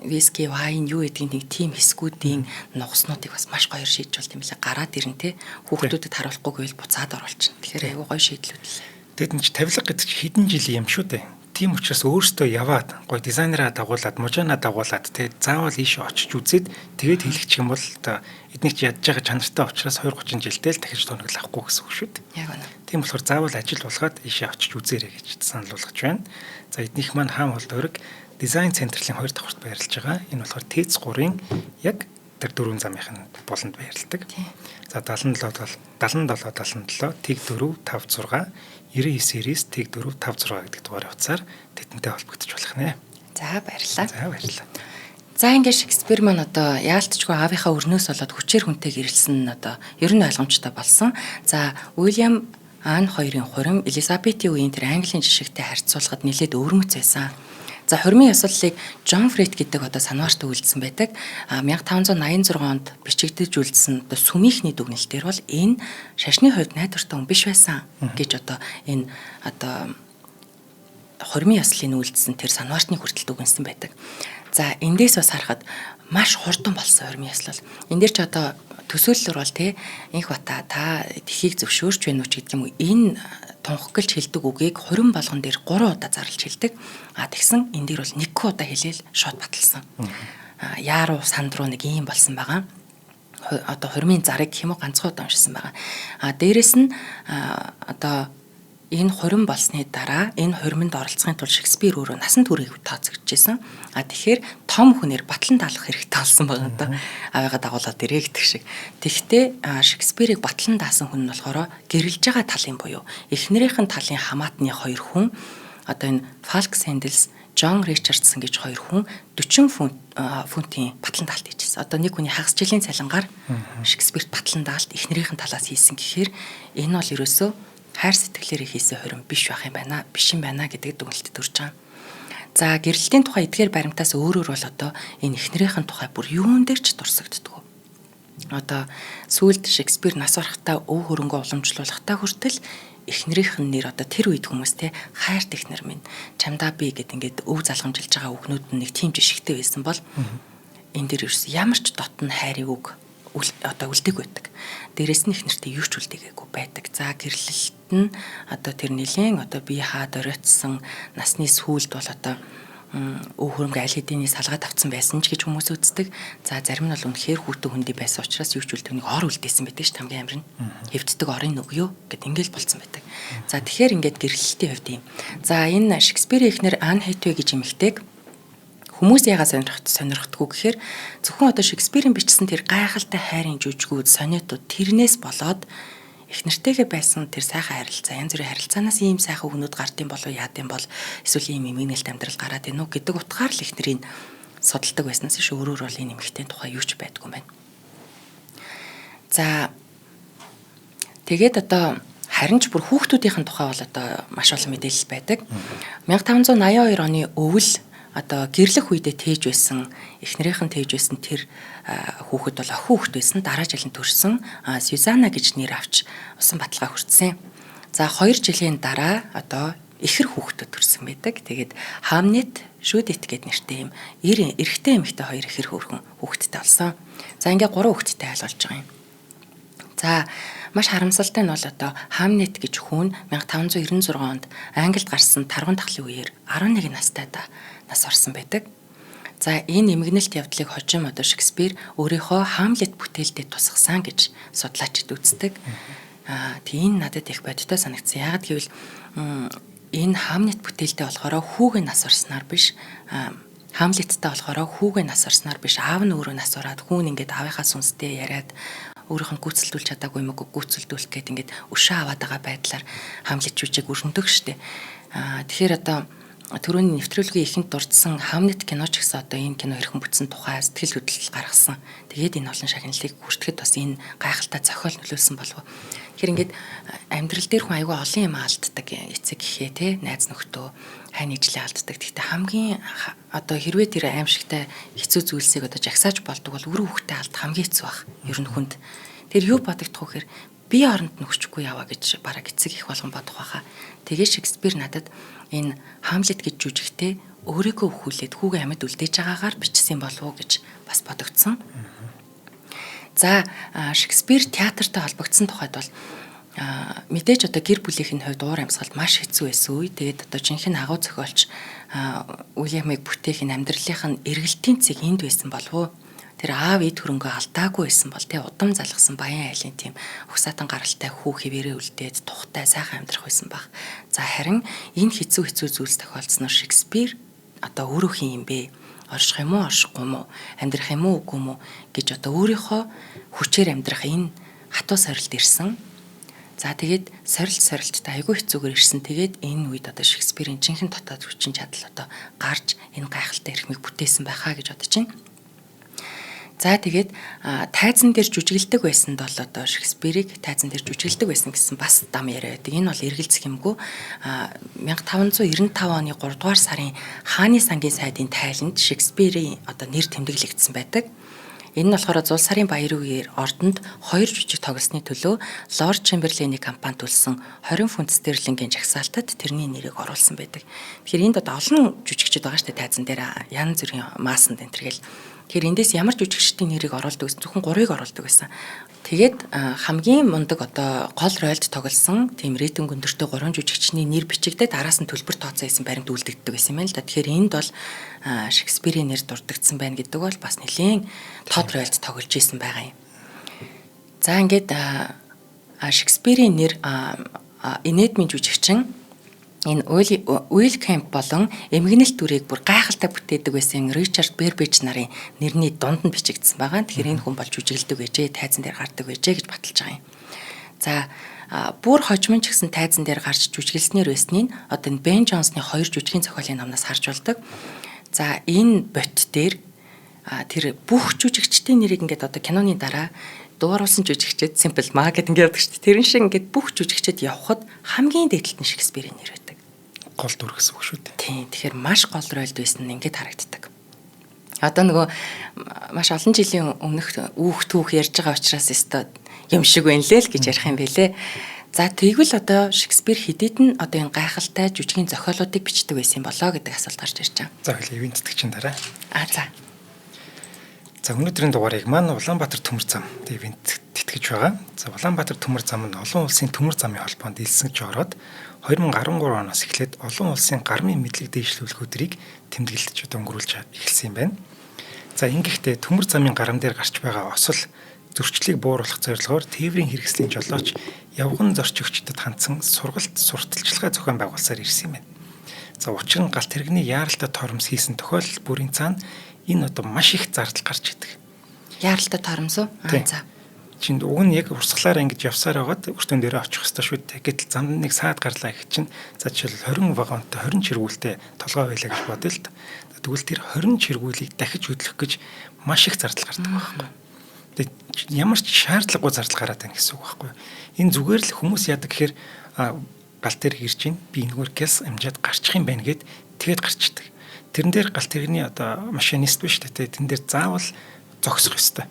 виски, вайн юу гэдгийг нэг тим хэсгүүдийн нугаснуудыг бас маш гоёор шийдэж болт юм лээ. Гараад ирэн те. Хүүхдүүдэд харуулахгүйгээ л буцаад оруулчихна. Тэгэхээр айгүй гоё шийдлүүд лээ. Тэгэд энэ тавилга гэдэг чинь хэдэн жилийн юм шүү дээ. Тийм учраас өөртөө яваад гоё дизайнераа дагуулад, можонаа дагуулад тэгээд заавал ийшээ очиж үзээд тэгээд хэлчих юм бол одоо эднийг чи ядж байгаа чанартай учраас 20-30 жилдээ л дахиж тоног авахгүй гэсэн үг шүү дээ. Яг үнэ. Тийм болохоор заавал ажил болгоод ийшээ очиж үзээрэй гэж санал болгож байна. За эднийх маань хаан холд өрг дизайн центрлын 2 давхарт байрлаж байгаа. Энэ болохоор ТЭЦ 3-ын яг тэр 4 замынхын болонд байрладаг. За 77 тиг 4 5 6 99-9 тэг 4 5 6 гэдэг дугаарыг утсаар тэдэнтэй холбогдож болох нэ. За баярлалаа. За баярлалаа. За ингээд Шекспир маань одоо яалтчгүй аавынхаа өрнөөс болоод хүчээр хүнтэй гэрэлсэн нь одоо ер нь ойлгомжтой болсон. За Уильям Ан хоёрын хурим Элизабетийн үеийн тэр Английн жишгтэй харьцуулахад нэлээд өвөрмөц байсан. За хурмын ёслолыг Джон Фред гэдэг одоо санваарт үйлдсэн байдаг. 1586 онд бичигдэж үйлдсэн одоо сүмийнхний дүгнэлтээр бол энэ шашны хувьд найдвартай хүн биш байсан гэж одоо энэ одоо хурмын ёслолыг үйлдсэн тэр санваартны хүртэл дүгнсэн байдаг. За эндээс бас харахад маш хурдан болсон хурмын ёслол. Энд дээр ч одоо төсөөллөөр бол инх бата та тхийг зөвшөөрч байна уу ч гэдэг юм уу энэ тунхаглаж хэлдэг үгийг хурим болгон дээр 3 удаа зарлж хэлдэг. Тэгсэн энэ дээр бол 1 удаа хэлээл шууд баталсан. Яаруу санд руу нэг юм болсон байгаа. Одоо хурмын зарыг гэх юм уу ганцхан удаа уншсан байгаа. Дээрэс нь одоо энэ хурим болсны дараа энэ хуримд оролцохын тулд Шекспир өөрөө насан туршийг тооцогдчихсэн. Тэгэхээр том хүнээр батлан даалгах хэрэгтэй болсон байгаа даа. Аваагаа дагуулад ирээ гэдэг шиг. Тэгвэл Шекспирийг батлан даасан хүн нь болохоор гэрэлж байгаа талын буюу эхнэрийнхэн талын хамаатны 2 хүн одоо энэ Фалк Сэндлс, Джон Ричардсон гэж 2 хүн 40 фунтын батлан даалт хийжсэн. Одоо нэг хүний хагас жилийн цалингаар Шекспирт батлан даалт эхнэрийнхэн талаас хийсэн гэхээр энэ бол ерөөсөө хайр сэтгэлээрээ хийсэн хурим биш байх юм байна. Биш юм байна гэдэг дүгнэлтэд төрж байгаа. За гэрэлтийн тухай эдгээр баримтаас өөрөөр бол одоо энэ эхнэрийнхэн тухай бүр юун дээр ч дурсагддаг. Одоо сүүлд Шекспир нас барахтаа өв хөрөнгө уламжлуулахтаа хүртэл эхнэрийнх нь нэр одоо тэр үед хүмүүстэй хайрт эхнэр минь чамдаа би гэд ингээд өв залгамжилж байгаа үгнүүд нь нэг тийм жишгтэй байсан бол энэ дээр ерөөс ямар ч дотн хайрыг үг одоо үлдээг байдаг. Дээрээс нь эхнэртэй юу ч үлдээгээгүй байдаг. За гэрлэлт нь одоо тэр нэлийн одоо бие хаад оройтсон насны сүүлд бол одоо өв хөрөнгө аль хэдийн салгаад авцсан байсан ч гэж хүмүүс үздэг. За зарим нь бол үнэхээр хүүтэн хөндөй байсан учраас юу ч үл түүнийг ор үлдээсэн байдаг ш хамгийн амир нь. Хэвддэг орын нүг юу гэд ингээл болцсон байдаг. За тэгэхээр ингээд гэрлэлтийн хувьд юм. За энэ Шекспирийн эхнэр Ан Хэтэвэй гэж эмэгтэйг хүмүүс яагаад сонирхдаггүй гэхээр зөвхөн одоо Шекспирийн бичсэн тэр гайхалтай хайрын жүжигүүд, сонетууд тэрнээс болоод их нэртэйгээ байсан тэр сайхан харилцаа, янз бүрийн харилцаанаас ийм сайхан өгнүүд гардыг болов яадын бол эсвэл ийм эмгэнэлт амьдрал гараад ийнү гэдэг утгаар л их нэрийг судалдаг байснаас иш өөрөөр бол энэ эмэгтэйн тухай юу ч байдгүй юм байна. За тэгээд одоо харин ч бүр хүүхдүүдийн тухай бол одоо маш олон мэдээлэл байдаг. 1582 оны өвөл одоо гэрлэх үедээ тээж байсан эхнэрийнхэн тээж байсан тэр хүүхэд бол охин хүүхэд байсан дараа жил нь төрсөн Сюзанна гэж нэр авч усан баталгаа хүртсэн. За 2 жилийн дараа одоо ихэр хүүхэдүүд төрсэн байдаг. Тэгээд Хамнет Шүдит гэд нэртэй юм эрэгтэй эмэгтэй хоёр ихэр хөөрхөн хүүхэдтэй болсон. За ингээ 3 хүүхэдтэй айл болж байгаа юм. За маш харамсалтай нь бол одоо Хамнет гэж хүн 1596 онд Англид гарсан тарган тахлын үеэр 11 настайдаа нас орсон байдаг. За энэ эмгэнэлт явдлыг хожим одоо Шекспир өөрийнхөө Хамлет бүтээлдээ тусгасан гэж судлаачид үздэг. Тийм надад их бодтой санагдсан. Яагаад гэвэл энэ Хамлет бүтээлдээ болохоор хүүгээ нас орсноор биш Хамлеттай болохоор хүүгээ нас орсноор биш аав нь өөрөө нас ороод хүн ингээд аавынхаа сүнстэй яриад өөрийнх нь гүйцэлдүүлж чадаагүй юм уу гүйцэлдүүлэх гээд ингээд өшөө аваад байгаа байдлаар Хамлет жүжиг өрнөдөг штеп. Тэгэхээр одоо түрүүний нэвтрүүлгийн ихэнд дурдсан Хамнет киноч гэсэн одоо энэ кино хэрхэн бүтсэн тухай сэтгэл хөдлөл гаргасан. Тэгээд энэ олон шагналыг хүртэхэд бас энэ гайхалтай зохиол нөлөөлсөн болов. Тэгэхээр ингээд амьдрал дээр хүн аягүй олон юм алддаг эцэг гэхээ те найз нөхдөө хань ижлээ алддаг. Гэхдээ хамгийн одоо хэрвээ тэр аимшигтай хэцүү зүйлсийг одоо жагсааж болдог бол үр хөвгтэй алд хамгийн хэцүү баг. Ер нь хүнд тэр юу бодогдох вэ гэхээр би оронд нөхчихгүй яваа гэж бараг эцэг их болгон бодох байхаа. Тэгээ Шекспир надад энэ Хамлет гэж жүжигтэй өөрийгөө өхүүлээд хүүгээ амьд үлдээж байгаагаар бичсэн болов уу гэж бас бодогдсон. За Шекспир театртай холбогдсон тухайд бол мэдээж одоо гэр бүлийнхэн хувьд уур амьсгалд маш хэцүү байсан үе. Тэгээд одоо жинхэнэ агуу зохиолч Уильямыг бүтээх энэ амьдралынх нь эргэлтийн цэг энд байсан болов уу? Тэр аав эд хөрөнгөө алдаагүй байсан бол тэ удам залгсан баян айлын тийм угсаатан гаралтай хүү хэвээрээ үлдээд тухтай сайхан амьдрах байсан баг. За харин энэ хэцүү зүйлс тохиолдсноор Шекспир одоо өөрөө хин юм бэ? Орших юм уу, оршихгүй юм уу? Амьдрах юм уу, үгүй юм уу гэж одоо өөрийнхөө хүчээр амьдрах энэ хатуу сорилт ирсэн. За тэгээд сорилттай айгүй хэцүүгээр ирсэн. Тэгээд энэ үед одоо Шекспирийн жинхэнэ дотоод хүчин чадал одоо гарч энэ гайхалтай эрхмийг бүтээсэн байхаа гэж бодож байна. За тэгээд тайзан дээр жүжиглдэг байсан бол одоо Шекспирийг тайзан дээр жүжиглдэг байсан гэсэн бас дам яриа байдаг. Энэ бол эргэлзэх юмгүй 1595 оны 3 дугаар сарын хааны сангийн сайдын тайланд Шекспирийн одоо нэр тэмдэглэгдсэн байдаг. Энэ нь болохоор Зул сарын баярын үеэр Ордонд 2 жүжиг тоглосны төлөө Лорд Чемберлений компани төлсөн 20 фунт стерлингийн жагсаалтад тэрний нэрийг оруулсан байдаг. Тэгэхээр энд одоо олон жүжигчид байгаа шүү дээ тайзан дээр янз бүрийн маасанд энэ төргээл. Тэгэхээр эндээс ямар жүжигчдийн нэрийг оруулдаг гэсэн зөвхөн 3-ыг оруулдаг байсан. Тэгээд хамгийн мундаг одоо гол рольд тоглосон тийм рейтинг өндөртэй 3 жүжигчний нэр бичигдээд араас нь төлбөр тооцоо хийсэн баримт үлдэгддэг байсан юм л да. Тэгэхээр энд бол Шекспирийн нэр дурддагдсан байна гэдэг бол бас нэлээд тод рольд тоглож исэн байгаа юм. За ингээд Шекспирийн нэр Энедмийн жүжигчин энэ Уилл Кэмп болон эмгэнэлт дүрийг бүр гайхалтай бүтээдэг байсан Ричард Бербэж нарын нэрний дунд нь бичигдсэн байгаа. Тэгэхээр энэ хүн болж жүжиглдэг байжээ, тайзан дээр гардаг байжээ гэж баталж байгаа юм. За бүр хожимч гэсэн тайзан дээр гарч жүжиглснээр байсныг одоо энэ Бен Джонсны 2 жүжигийн зохиолын номноос харж болдог. За энэ бот дээр тэр бүх жүжигчдийн нэрийг ингээд одоо киноны дараа дууруулсан жүжигчд Simple Ma гэдэг ингээд байдаг шүү дээ. Тэрэн шиг ингээд бүх жүжигчд явхад хамгийн дээдлэлт нь Шекспирийн нэр байдаг. Гол дүр гэсэн үг шүү дээ. Тийм. Тэгэхээр маш гол ролд байсан нь ингээд харагддаг. Одоо нөгөө маш олон жилийн өмнөх түүх ярьж байгаа учраас өстой юм шиг байна лээ л гэж ярих юм бэлээ. За тэгвэл одоо Шекспир хэдийд нь одоо энэ гайхалтай жүжигийн зохиолуудыг бичдэг байсан болоо гэдэг асуулт гарч ирж байгаа. За хэл ивэн тэтгэгчийн дараа. За. За өнөөдрийн дугаарыг маань Улаанбаатар төмөр зам ивент тэтгэж байгаа. За Улаанбаатар төмөр зам нь олон улсын төмөр замын холбоонд элсэж ороод 2013 оноос эхлээд олон улсын гармын мэдлэг дэвшлүүлгүүдийг тэмдэглэж өнгөрүүлж эхэлсэн юм байна. За ингэхдээ төмөр замын гарам дээр гарч байгаа осол зөрчлийг бууруулах зорилгоор тээврийн хэрэгслийн жолооч явган зорчигчдод хандсан сургалт сурталчилгаа зохион байгуулсаар ирсэн юм байна. За учир нь галт тэрэгний яаралтай торомс хийсэн тохиолдол бүрийн цаана энэ одоо маш их зардал гарч идэг. Яаралтай торомс уу? За. Чинд уг нь яг урсгалаараа ингэж явсаар байгаад өртөн дээрээ очих хэрэгтэй шүү дээ. Гэтэл замд нэг саад гарлаа гэх чинь за жишээл 20 вагонтой 20 чиргүүлтэй толгой байлаа гэж бодъё л да. Тэгвэл тэр 20 чиргүүлийг дахиж хөдлөх гэж маш их зардал гардаг байхгүй. Тэгээд ямар ч шаардлагагүй зардал гараад байна гэсэн үг байхгүй. Энэ зүгээр л хүмүүс яадаг гэхээр галт тэрэг ирж чинь би энэгээр гяс амжаад гарчих юм байна гэд тэгээд гарчдаг. Тэрэн дээр галт тэрэгний одоо машинист биш үү? Тэн дээр заавал зогсох ёстой.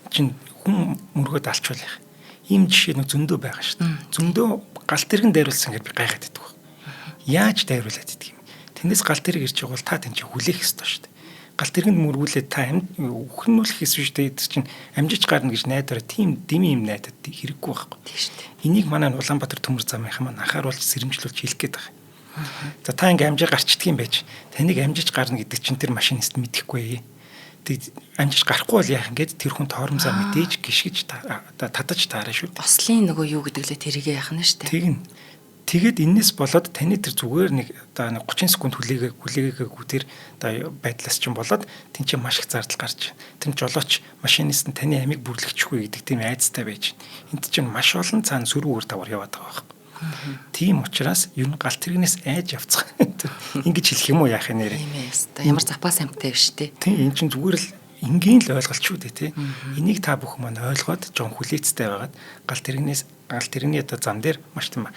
Чин хүн мөргөд алчвал яах. Ийм жишээ нэг зөндөө байгаа шүү дээ. Зөндөө галт тэрэгэн дайруулсан гэж би гайхаад байдаг. Яаж дайруулад идэх юм? Тэндээс галт тэрэг ирж байгаа бол та тэн чинь хүлээх ёстой шүү дээ. Галт тэрэгэнд мөргүүлээд та үхнүүлэх гэсэн шүү дээ. Тэр чинь амжиж гарна гэж найдвараа тийм дими юм найдад хэрэггүй байхгүй. Тийм шүү дээ. Энийг манай Улаанбаатар төмөр замынхан маань анхааруулж сэрэмжлүүлж хэлэх гээд байгаа. За та ингээм амжиж гарчдаг юм байж. Таныг амжиж гарна гэдэг чинь тэр машинист мэдэхгүй. Тэг амжиж гарахгүй бол яах ингээд тэр хүн тоормзаа мэдээж гიშгэж татаж таарна шүү дээ. Ослын нөгөө юу гэдэг лээ тэрийг яах нь шүү дээ. Тэгнь. Тэгээд энэс болоод таны тэр зүгээр нэг одоо 30 секунд хүлээгээгүй тэр одоо байдлаас чинь болоод тэн чинь маш их зардал гарч тэн жолооч машинист нь таны амийг бүрлэгчихгүй гэдэг тийм айцтай байж байна. Энд чинь маш олон цаана сөрүүгээр давар яваад байгаа байхгүй. Тийм учраас ер нь галт тэрэгнээс айж явцгаа. Ингэж хэлэх юм уу яах юм нэрээ. Тийм ээ. Ямар запас амттай биш тий. Тийм энэ чинь зүгээр л энгийн л ойлголт шүү дээ тий. Энийг та бүхэн маань ойлгоод жон хүлээцтэй байгаад галт тэрэгний одоо зам дээр маш тийм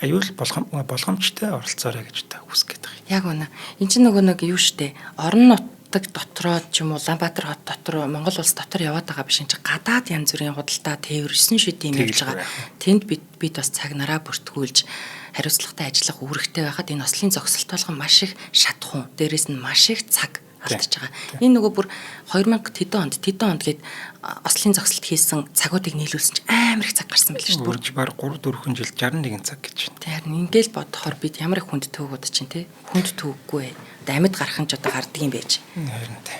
аюул болгоомжтой оролцоорой гэж та хүсгээд байгаа. Яг үнэ. Энд чинь нөгөө нэг юу штэ. Орон нутаг дотроо ч юм уу Улаанбаатар хот дотор Монгол улс дотор яваад байгаа биш энэ чинь гадаад янз бүрийн худалдаа тээвэр 9 шид юм явж байгаа. Тэнд бид бас цаг нараа бүртгүүлж хариуцлагатай ажиллах үүрэгтэй байхад энэ ослын зогсолт болгон маш их шатхуун. Дээрээс нь маш их цаг алдаж байгаа. Энэ нөгөө бүр 2000 онд гээд ослын зогсолт хийсэн цагуудыг нийлүүлсэн чинь амар их цаг гарсан байл шүү дээ. Бүр баг 3-4 жил 61 цаг гэж байна. Тэгэхээр ингээл бодохоор бид ямар их хүнд төвгүүд чинь тий. Хүнд төвггүй. Амьд гарах нь ч одоо гардаг юм байж. Харин тий.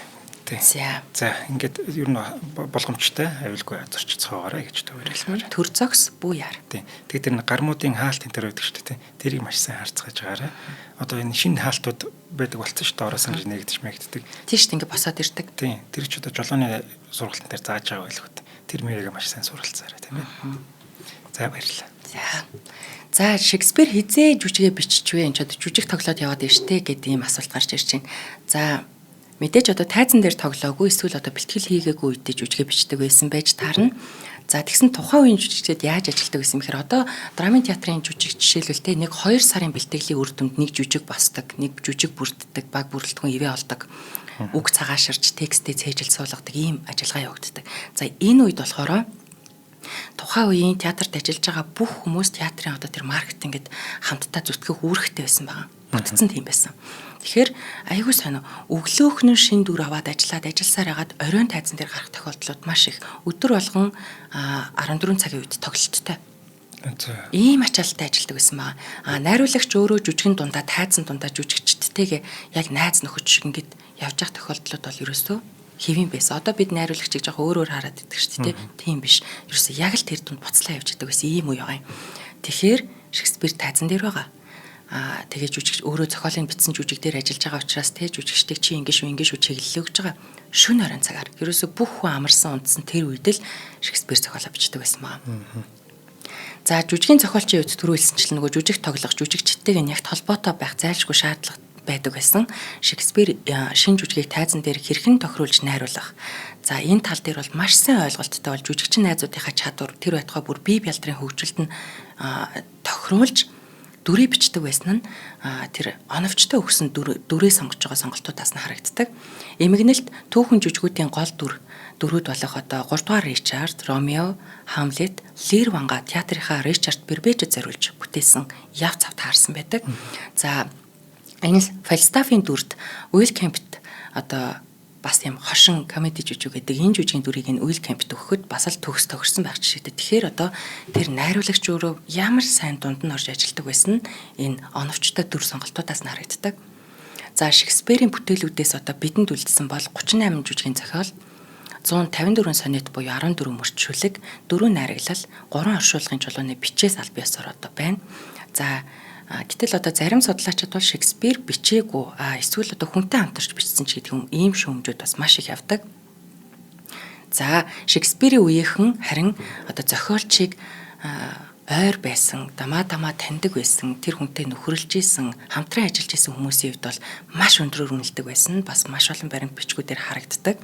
За ингээд ер нь болгоомжтой аюулгүй зорч цоогоорой гэж төвөөрөлмөр. Төр зогс бүү яар. Тий. Тэгээд тэр гармуудын хаалт энэ төр байдаг шүү дээ. Тэрийг маш сайн харцгааж байгаарай. Одоо энэ шинэ хаалтууд байдаг болсон шүү дээ. Ороос ингэж нэгдэж мэгддэг. Тийш ингээд босоод ирдэг. Тий. Тэр ч одоо жолооны сургалтын дээр зааж байгаа байлгүй. Тэр мэрийг маш сайн суралцаарай тийм ээ. За баярлалаа. За Шекспир хизээ жүжигээ биччихвэ. Энд ч одоо жүжиг тоглоод яваад иржтэй гэдэг ийм асуулт гарч ирж байна. За мэдээж одоо тайзан дээр тоглоогүй эсвэл одоо бэлтгэл хийгээгүй үедээ жүжигээ бичдэг байсан байж таарна. За тэгсэн тухайн үеийн жүжигчдод яаж ажилладаг гэсэн мэхээр одоо драмын театрын жүжиг жишээлбэл нэг 2 сарын бэлтгэлийн үр дүнд нэг жүжиг босдог, нэг жүжиг бүрддэг, баг бүрэлдэхүүн ивэ олдог. Үг цагааширч текстээ цээжил суулгадаг ийм ажиллагаа явагддаг. За энэ үед болохоор тухайн үеийн театрт ажиллаж байгаа бүх хүмүүс театрын одоо тэр маркетингэд хамтдаа зүтгэх үүрэгтэй байсан байгаа. Бүтцэн тийм байсан. Тэгэхээр айгүй сонио өглөөхнөө шин дүр аваад ажилласаар хагаад оройн тайзан дээр гарах тохиолдлууд маш их өдөр болгон 14 цагийн үед тоглолттой. Ийм ачаалттай ажилладаг байсан баа. Найруулагч өөрөө жүжигэн дундаа тайзан дундаа жүжигчдтэйгээ яг найз нөхөд шиг ингээд явж явах тохиолдлууд бол ерөөсөө хэвэн байсан. Одоо бид найруулагчийг жоох өөрөөр хараад идэх шүү дээ. Тийм биш. Ерөөсөө яг л тэр дунд буцлаа явж идэг байсан ийм үе байгаа юм. Тэгэхээр Шекспир тайзан дээр байгаа. Тэгээ жүжигч өөрөө зохиолын бичсэн жүжиг дээр ажиллаж байгаа учраас тэ жүжигчдийг чи ингэ шүү чиглэлээ өгж байгаа. Шөнө орон цагаар ерөөсө бүх хүн амарсан унтсан тэр үед л Шекспир зохиолоо бичдэг байсан маа. За жүжигийн зохиолчийн үед төрүүлсэнчлэн нөгөө жүжиг тоглох жүжигчдтэйгээ нягт холбоотой байх зайлшгүй шаардлага байдаг байсан. Шекспир шинэ жүжигийг тайзан дээр хэрхэн тохируулж найруулах. За энэ тал дээр бол маш сайн ойлголттой бол жүжигчин найзуудынхаа чадвар тэр байтугай бүр бие бялдрын хөгжилд нь тохируулж дүрээ бичдэг байсан нь тэр оновчтой өгсөн дүрээ сонгож байгаа сонголтуудаас нь харагддаг. Эмгэнэлт түүхэн жүжигүүдийн гол дөрүүд болох одоо 3 дугаар Ричард, Ромео, Хамлет, Лир Ванга театрынхаа Ричард Бербежэд зориулж бүтээсэн яв цав таарсан байдаг. За энэ Фальстафийн дүрд Уилл Кемпт одоо бас юм хошин комеди жүжиг гэдэг энэ жүжигийн дүрийг энэ үйл кампт өгөхөд бас л төгс төгссөн байх жишээтэй. Тэгэхээр одоо тэр найруулагч өөрөө ямар сайн дунд нь орж ажилладаг байсан энэ оновчтой дүр сонголтуудаас нь харагддаг. За Шекспирийн бүтээлүүдээс одоо бидэнд үлдсэн бол 38 жүжигийн зохиол, 154 сонет буюу 14 мөрчүүлэг, 4 найраглал, 3 оршуулгын чулууны бичээс аль биесээр одоо байна. За гэтэл одоо зарим судлаачид бол Шекспир бичээгүй эсвэл одоо хүнтэй хамтарч бичсэн ч гэдэг юм ийм шүүмжүүд бас маш их явдаг. За Шекспирийн үеийнхэн харин одоо зохиолчийг ойр байсан, дамаа таньдаг байсан, тэр хүнтэй нөхөрлж исэн, хамтран ажиллаж исэн хүмүүсийн хувьд бол маш өндрөөр үнэлдэг байсан. Бас маш олон баримт бичгүүдээр харагддаг.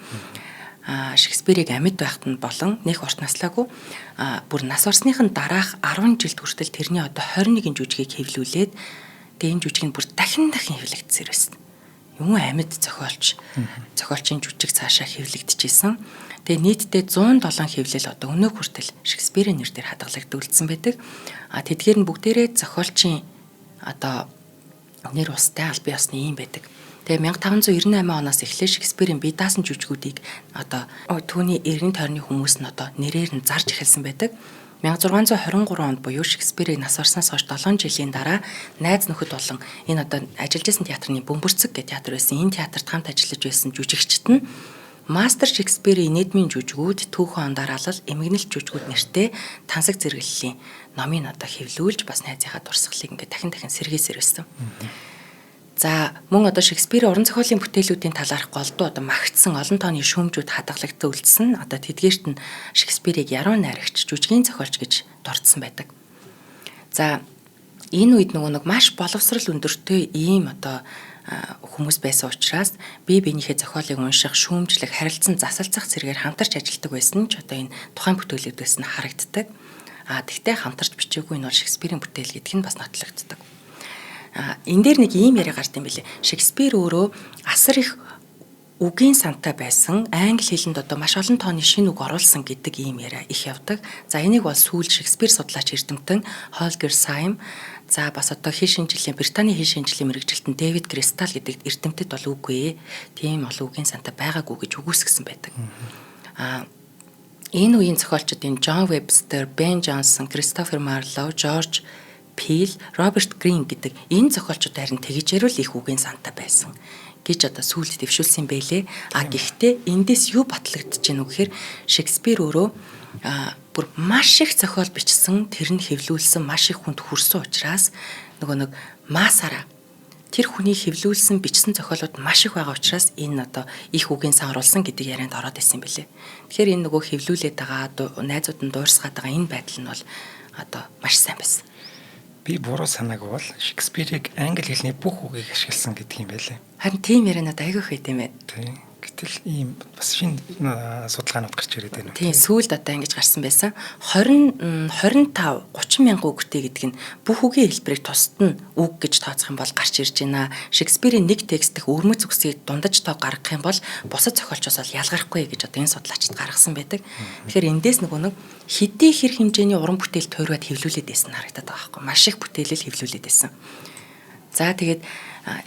Шекспирийг амьд байхад нь болон нэх урт наслаагүй бүр нас орсныхын дараах 10 жилд хүртэл тэрний одоо 21 жүжигийг хэвлүүлээд тэгээ энэ жүжиг нь бүр дахин хэвлэгдсээр байсан. Юм амьд зохиолчийн жүжиг цаашаа хэвлэгдэжсэн. Тэгээ нийтдээ 107 хэвлэл одоо өнөө хүртэл Шекспирийн нэрээр хадгалагдсан байдаг. Тэдгээр нь бүгдээрээ зохиолчийн одоо нэр устай аль бие усны юм байдаг. Тэгээ 1598 оноос эхлээд Шекспирийн бие даасан жүжигүүдийг одоо түүний эргэн тойрны хүмүүс нь одоо нэрээр нь зарж эхэлсэн байдаг. 1623 онд буюу Шекспирийг нас орсноос хойш 7 жилийн дараа найз нөхөд болон энэ одоо ажиллаж байсан театрын Бөмбөрцөг гэх театр байсан. Энэ театрт хамт ажиллаж байсан жүжигчид нь Мастер Шекспирийн нийтмийн жүжигүүд, түүхэн ондаралал, эмгэнэлт жүжигүүд нэртэй тансаг зэрэглэлийн номыг одоо хэвлүүлж бас найзынхаа дурсгалыг ингээд дахин сэргээсээр байсан. За мөн одоо Шекспирийн уран зохиолын бүтээлүүдийн талаарх голдуу одоо магтсан олон тооны шүүмжүүд хадгалагдсан үлдсэн. Одоо тэдгээрт нь Шекспирийг яруу найрагч, жүжигийн зохиолч гэж дурдсан байдаг. За энэ үед нэг маш боловсрал өндөртэй ийм одоо хүмүүс байсан учраас бие биенийхээ зохиолыг унших, шүүмжлэх, харилцан засалцах зэрэгээр хамтарч ажилладаг байсан ч одоо энэ тухайн бүтээлүүдээс нь харагддаг. Тэгтээ хамтарч бичээгүй нь бол Шекспирийн бүтээл гэдэг нь бас нотлогддог. Энэ дээр нэг ийм яриа гард юм билээ. Шекспир өөрөө асар их үгийн сантай байсан, англи хэлэнд одоо маш олон тооны шинэ үг оруулсан гэдэг ийм яриа их явдаг. За энийг бол сүүл Шекспир судлаач эрдэмтэн Холгер Сайм, за бас одоо Британий хэл шинжлэлийн мэрэгжилтэн Дэвид Кристал гэдэг эрдэмтэд бол үгүй ээ. Тийм олон үгийн сантай байгаагүй гэж үгүйсгэсэн байдаг. Энэ үеийн зохиолчдын Джон Вебстер, Бен Джонсон, Кристофер Марлоу, Жорж Пил, Роберт Грин гэдэг энэ зохиолчид харин тэгж ярил их үгийн сантай байсан гэж одоо сүүлд дэвшүүлсэн байлээ. Гэхдээ эндээс юу батлагдж байна вэ гэхээр Шекспир өөрөө бүр маш их зохиол бичсэн, тэр нь хэвлүүлсэн маш их хүнд хүрсэн учраас нэг масаараа тэр хүний хэвлүүлсэн бичсэн зохиолууд маш их байгаа учраас энэ одоо их үгийн сан оруулсан гэдэг ярианд ороод исэн байлээ. Тэгэхээр энэ нөгөө хэвлүүлээд байгаа найзууд нь дуурсгаад байгаа энэ байдал нь бол одоо маш сайн байсан. Би буруу санаагүй бол Шекспирийг англи хэлний бүх үгийг ашигласан гэдэг юм байлээ. Харин тийм ярианад айгүй хэд юм бэ? Тийм. Гэтэл ийм бас шинэ судалгаанууд гарч ирээд байна. Тийм, сүүлд одоо ингэж гарсан байсан. 30 мянган үгтэй гэдэг нь бүх үгийн хэлбэрийг тусад нь үг гэж тооцох юм бол гарч ирж байна. Шекспирийн нэг текст дэх өрмөц үгсийг дундаж тоо гаргах юм бол бусад зохиолчоос бол ялгархгүй гэж одоо энэ судлаачид гаргасан байдаг. Тэгэхээр эндээс нэг хэдий хэр хэмжээний уран бүтээл туйраад хэвлүүлээд байсан харагдаад байгаа байхгүй. Маш их бүтээлэл хэвлүүлээд байсан. За тэгээд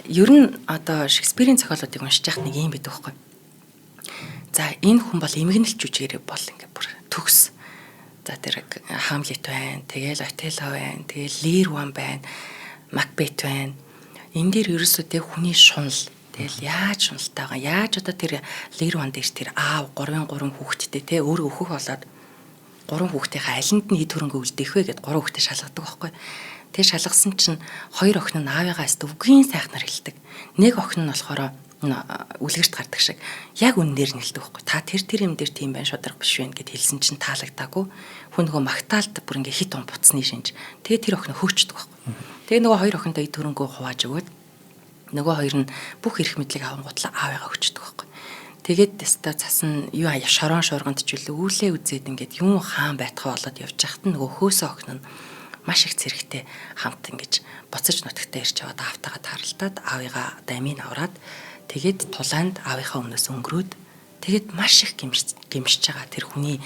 ер нь одоо Шекспирийн зохиолуудыг уншиж яхад нэг юм байдаг байхгүй. За энэ хүн бол эмгэнэлт жүжигээрээ бол ингээд бүр төгс. За тэр Хамлет байна, тэгэл Отелло байна, тэгэл Лир Ван байна, Макбет байна. Энэ дээр ерөөсөө тэг хүний шунал. Тэгэл яаж шуналтай байгаа. Яаж одоо тэр Лир Ван дээр тэр аав 3 хүүхэдтэй те өөрөө өөхөх болоод 3 хүүхдийнхээ алинд нь хэд хөрөнгө үлдээх вэ гэд 3 хүүхдээ шалгадаг байхгүй. Тэг шалгасан чинь 2 охин нь аавыгаа өст үгийн сайхнаар хэлдэг. Нэг охин нь болохоор үлгэрт гардаг шиг яг үнээр нэлдэг байхгүй. Та тэр юм дээр тийм байх шударга биш вэ гэд хэлсэн чинь таалагдаагүй. Хүн нөгөө магтаалд бүр ингээ хит он буцсны шинж. Тэгээ тэр охин хөөчдөг байхгүй. Тэгээ нөгөө 2 охиндоо эд хөрөнгөө хувааж өгөөд нөгөө хоёр нь бүх эрх мэдлийг авангуутлаа аавыгаа өгчдөг байхгүй. Тэгээд өстой цасан юу шорон шурганд ч үлээ үзээд ингээд юм хаан байтхаа болоод явж хахад нөгөө хөөсөө охин нь маш их зэрэгтэй хамт ингэж буцаж нутагтаа ирж яваад автагаа таралтаад аавыгаа дамыг аваад тэгээд тулаанд аавынхаа өмнөөс өнгөрөөд Тэгээд маш их гэмшиж байгаа тэр хүний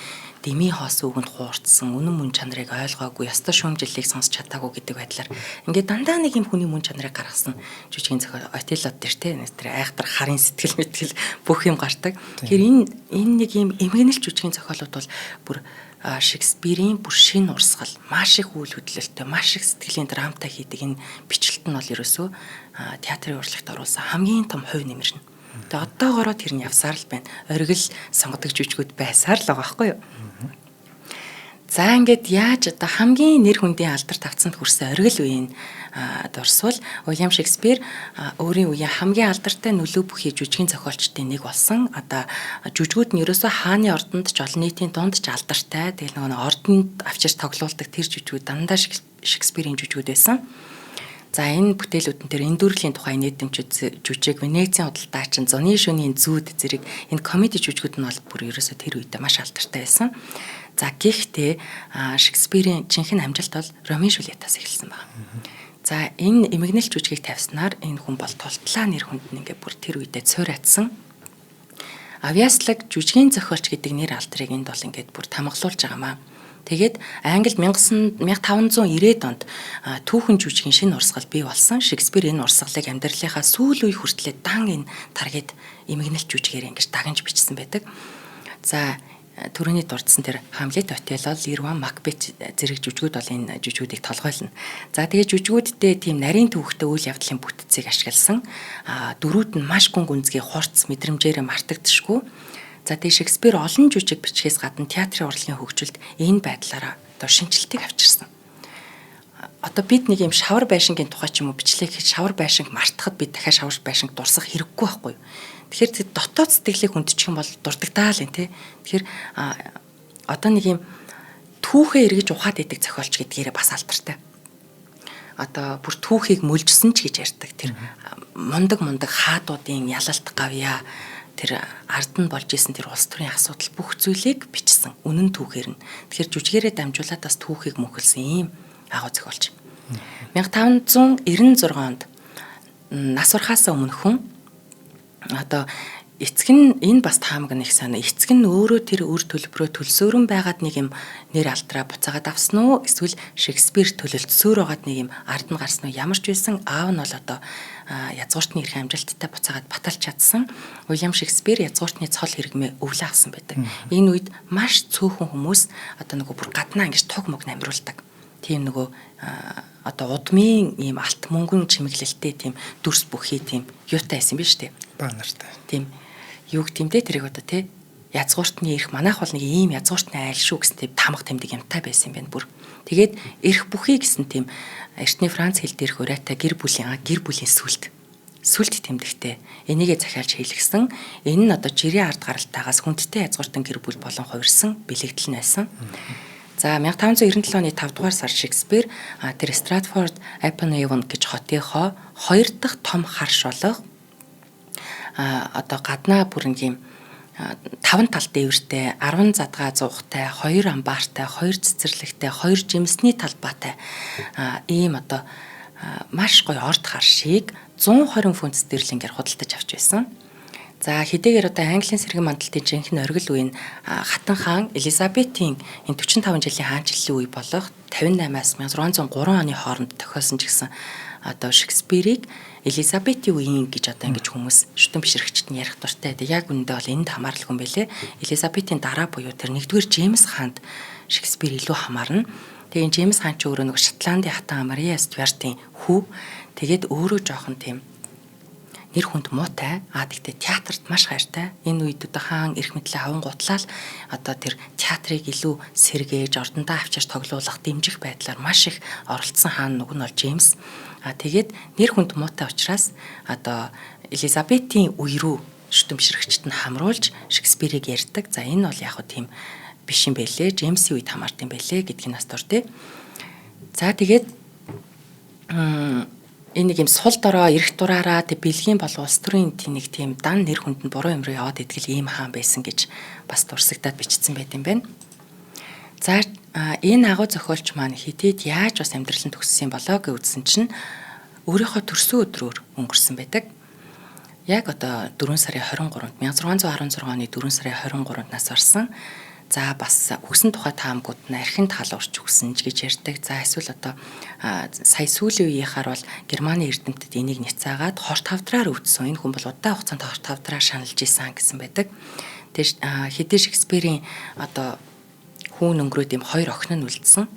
дэмий хоос үгэнд хуурдсан, үнэн мөн чанарыг ойлгоогүй, ястаа шүүмжлэлийг сонсч чадаагүй гэдэг байдлаар ингээд дандаа нэг юм хүний мөн чанарыг гаргасан жүжигийн зохиол Отеллод дээр тэр айхтар харын сэтгэл мэтгэл бүх юм гардаг. Тэгэхээр энэ нэг юм эмгэнэл жүжигийн зохиолууд бол бүр Шекспирийн бүр шинэ урсгал, маш их үйл хөдлөлтөй, маш их сэтгэлийн драмтай хийдэг энэ бичлэлт нь бол ерөөсөө театрын урлагт оруулсан хамгийн том хувь нэмэр нь. Тэгээ одоогоороо тэр нь явсаар л байна. Оргил сонгодог жүжигүүд байсаар л байгаа байхгүй юу? За ингээд яаж одоо хамгийн нэр хүндийн алдар тавцанд хүрсэн оргил үеийн дурсвал Уильям Шекспир өөрийн үеийн хамгийн алдартай нөлөө бүхий жүжигийн зохиолчдын нэг болсон. Одоо жүжигүүд нь ерөөсөө хааны ордонд ч олон нийтийн дунд ч алдартай. Тэгэл нөгөө ордонд авчирч тоглуулдаг тэр жүжигүүд дандаа Шекспирийн жүжигүүд байсан. За энэ бүтээлүүдэн дээр эндүрлийн тухай нийтэмжүүд жүжиг, Венецийн худалдаачин, Зуны шөнийн зүүд зэрэг энэ комеди жүжигүүд нь бол бүр ерөөсөө тэр үедээ маш алдартай байсан. За гэхдээ Шекспирийн жинхэнэ амжилт бол Ромео и Жюльеттаас эхэлсэн байна. За энэ эмгэнэл жүжигийг тавьснаар энэ хүн бол тултлаа нэр хүнд нь ингээ бүр тэр үедээ цойратсан. Авьяаслаг жүжигийн зохиолч гэдэг нэр алдрыг энд бол ингээд бүр тамгалуулж байгаамаа. Тэгээд Англид 1590-ад онд түүхэн жүжигийн шинэ урсгал бий болсон. Шекспир энэ урсгалыг амьдралынхаа сүүл үе хүртлээр дан энэ таргид эмгэнэлт жүжигээр ингэж дагнж бичсэн байдаг. За түрүүний дурдсан тэр Хамлет, Отелло, Лирван, Макбет зэрэг жүжигүүд бол энэ жүжигүүдийг толгойлно. За тэгээд жүжигүүддээ тийм нарийн төвхтэй үйл явдлын бүтцийг ашигласан. Дөрүүд нь маш гүн гүнзгий хурц мэдрэмжээр мартагдшгүй. За тэгээ Шекспир олон жүжиг бичгээс гадна театрын урлагийн хөгжилд энэ байдлаараа одоо шинжилтийг авчирсан. Одоо бид нэг юм шавар байшингийн тухай ч юм уу бичлэг хийж шавар байшинг мартахад бид дахиад шавар байшинг дурсах хэрэггүй байхгүй юу. Тэгэхээр дотоод сэтгэлийг хүндчих юм бол дурддагдаа л юм тий. Тэгэхээр одоо нэг юм түүхээ эргэж ухаад идэг зохиолч гэдгээрээ бас алдартай. Одоо бүр түүхийг мөлжсөн ч гэж ярьдаг. Тэр мундаг хаадуудын ялалт гавьяа тэр ард нь болж исэн тэр улс төрийн асуудал бүх зүйлийг бичсэн үнэн түүхээр нь. Тэгэхээр жүжигээрээ дамжуулаад бас түүхийг мөнхөлсөн ийм агуу зохиолч. 1596 онд нас урахаас өмнө хүн одоо эцэг нь энэ бас таамаг нэг санаа. Эцэг нь өөрөө тэр үр төлбөрөө төлсөөрөн байгаад нэг юм нэр алдраа буцаагаад авсан уу? Эсвэл Шекспир төлөлтсөөр байгаад нэг юм ард нь гарсан уу? Ямар ч байсан аав нь бол одоо язгууртны эрх амжилттай буцаагаад баталж чадсан. Уильям Шекспир язгууртны цол хэрэгмээ өвлөө авсан байдаг. Энэ үед маш цөөхөн хүмүүс одоо нөгөө бүр гаднаа ингэж туг мог намруулдаг. Тийм нөгөө одоо удмын ийм алт мөнгөн чимэглэлтэй тийм дүрс бүхий тийм юутай байсан биз дээ. Баа нартай. Тийм юу гэмтэй тэрийг одоо тий язгууртны эрх манайх бол нэг ийм язгууртны айл шүү гэсэн тийм тамга тэмдэг юмтай байсан юм байна бүр. Тэгээд эрх бүхий гэсэн тийм эртний Франц хэл дээрх урайтай гэр бүлийн сүлд тэмдэгтэй энийгээ захиалж хийлгсэн. Энэ нь одоо жирийн ард гаралтаагаас хүндтэй язгууртан гэр бүл болон хувирсан бэлэгдэл нь байсан. За 1597 оны 5 дугаар сар Шекспир тэр Стратфорд апон Эвон гэж хотынхоо 2 дахь том хар шолго одоо гаднаа бүр ингээм 5 тал дээвэртэй 10 задгаа зуухтай 2 амбаартай 2 цэцэрлэгтэй 2 жимсний талбайтай ийм одоо маш гоё орд харшийг 120 фунт стерлингээр худалдаж авч байсан. За хэдийгээр одоо Английн сэргэн мандалтын жинхэнэ оргил үеийн хатан хаан Элизабетийн энэ 45 жилийн хаанчлалын үе болох 58-аас 1603 оны хооронд тохиолсон ч гэсэн одоо Шекспирийг Элизабетийн үеийн гэж одоо ингэж хүмүүс шүтэн бишрэгчд нь ярих дуртай. Яг үүндээ бол энд хамаарлаггүй юм байлээ. Элизабетийн дараа буюу тэр 1-р Джеймс хаанд Шекспир илүү хамаарна. Тэгээд Джеймс хаан ч өөрөө нэг Шотландын хатан Мария Стюартийн хүү. Тэгээд өөрөө жоохон тийм нэр хүнд муутай. Гэхдээ театрт маш хайртай. Энэ үед одоо хаан эрх мэдлээ аван гутлаа л одоо тэр театрыг илүү сэргээж ордондоо авчирч тоглуулах дэмжих байдлаар маш их оролцсон хаан нүг нь бол Джеймс. Тэгээд нэр хүнд муутай учраас одоо Элизабетийн үе рүү шүтэн бишрэгчд нь хамруулж Шекспирийг ярьдаг. За энэ бол яг хөө тийм биш юм байлээ. Джеймсийн үед хамаард юм байлээ гэдгийг нас дуртай. За тэгээд энэ нэг юм сул дорой эрх дураараа тэг бэлгийн бол улс төрийн нэг тийм дан нэр хүнд нь буруу юм руу яваад идэл ийм хаан байсан гэж бас дурсагдаад бичсэн байт юм байна. За энэ агуу зохиолч маань хэдийд яаж бас амьдралын төгссөн болоо гэж үзсэн чинь өөрийнхөө төрсөн өдрөөр өнгөрсөн байдаг. Яг одоо 4 сарын 23-нд 1616 оны 4 сарын 23-нд нас барсан. За бас өгсөн тухай таамгууд нь архинд халуурч өгсөн ч гэж ярьдаг. За эсвэл одоо сая сүүлийн үеийнхаар бол Германы эрдэмтэд энийг няцаагаад хорт хавдраар өвдсөн. Энэ хүн бол удаан хугацаанд хорт хавдраар шаналж исэн гэсэн байдаг. Тэгээд хэдий Шекспирийн одоо хүүн өнгөрөөд юм 2 охин нь үлдсэн.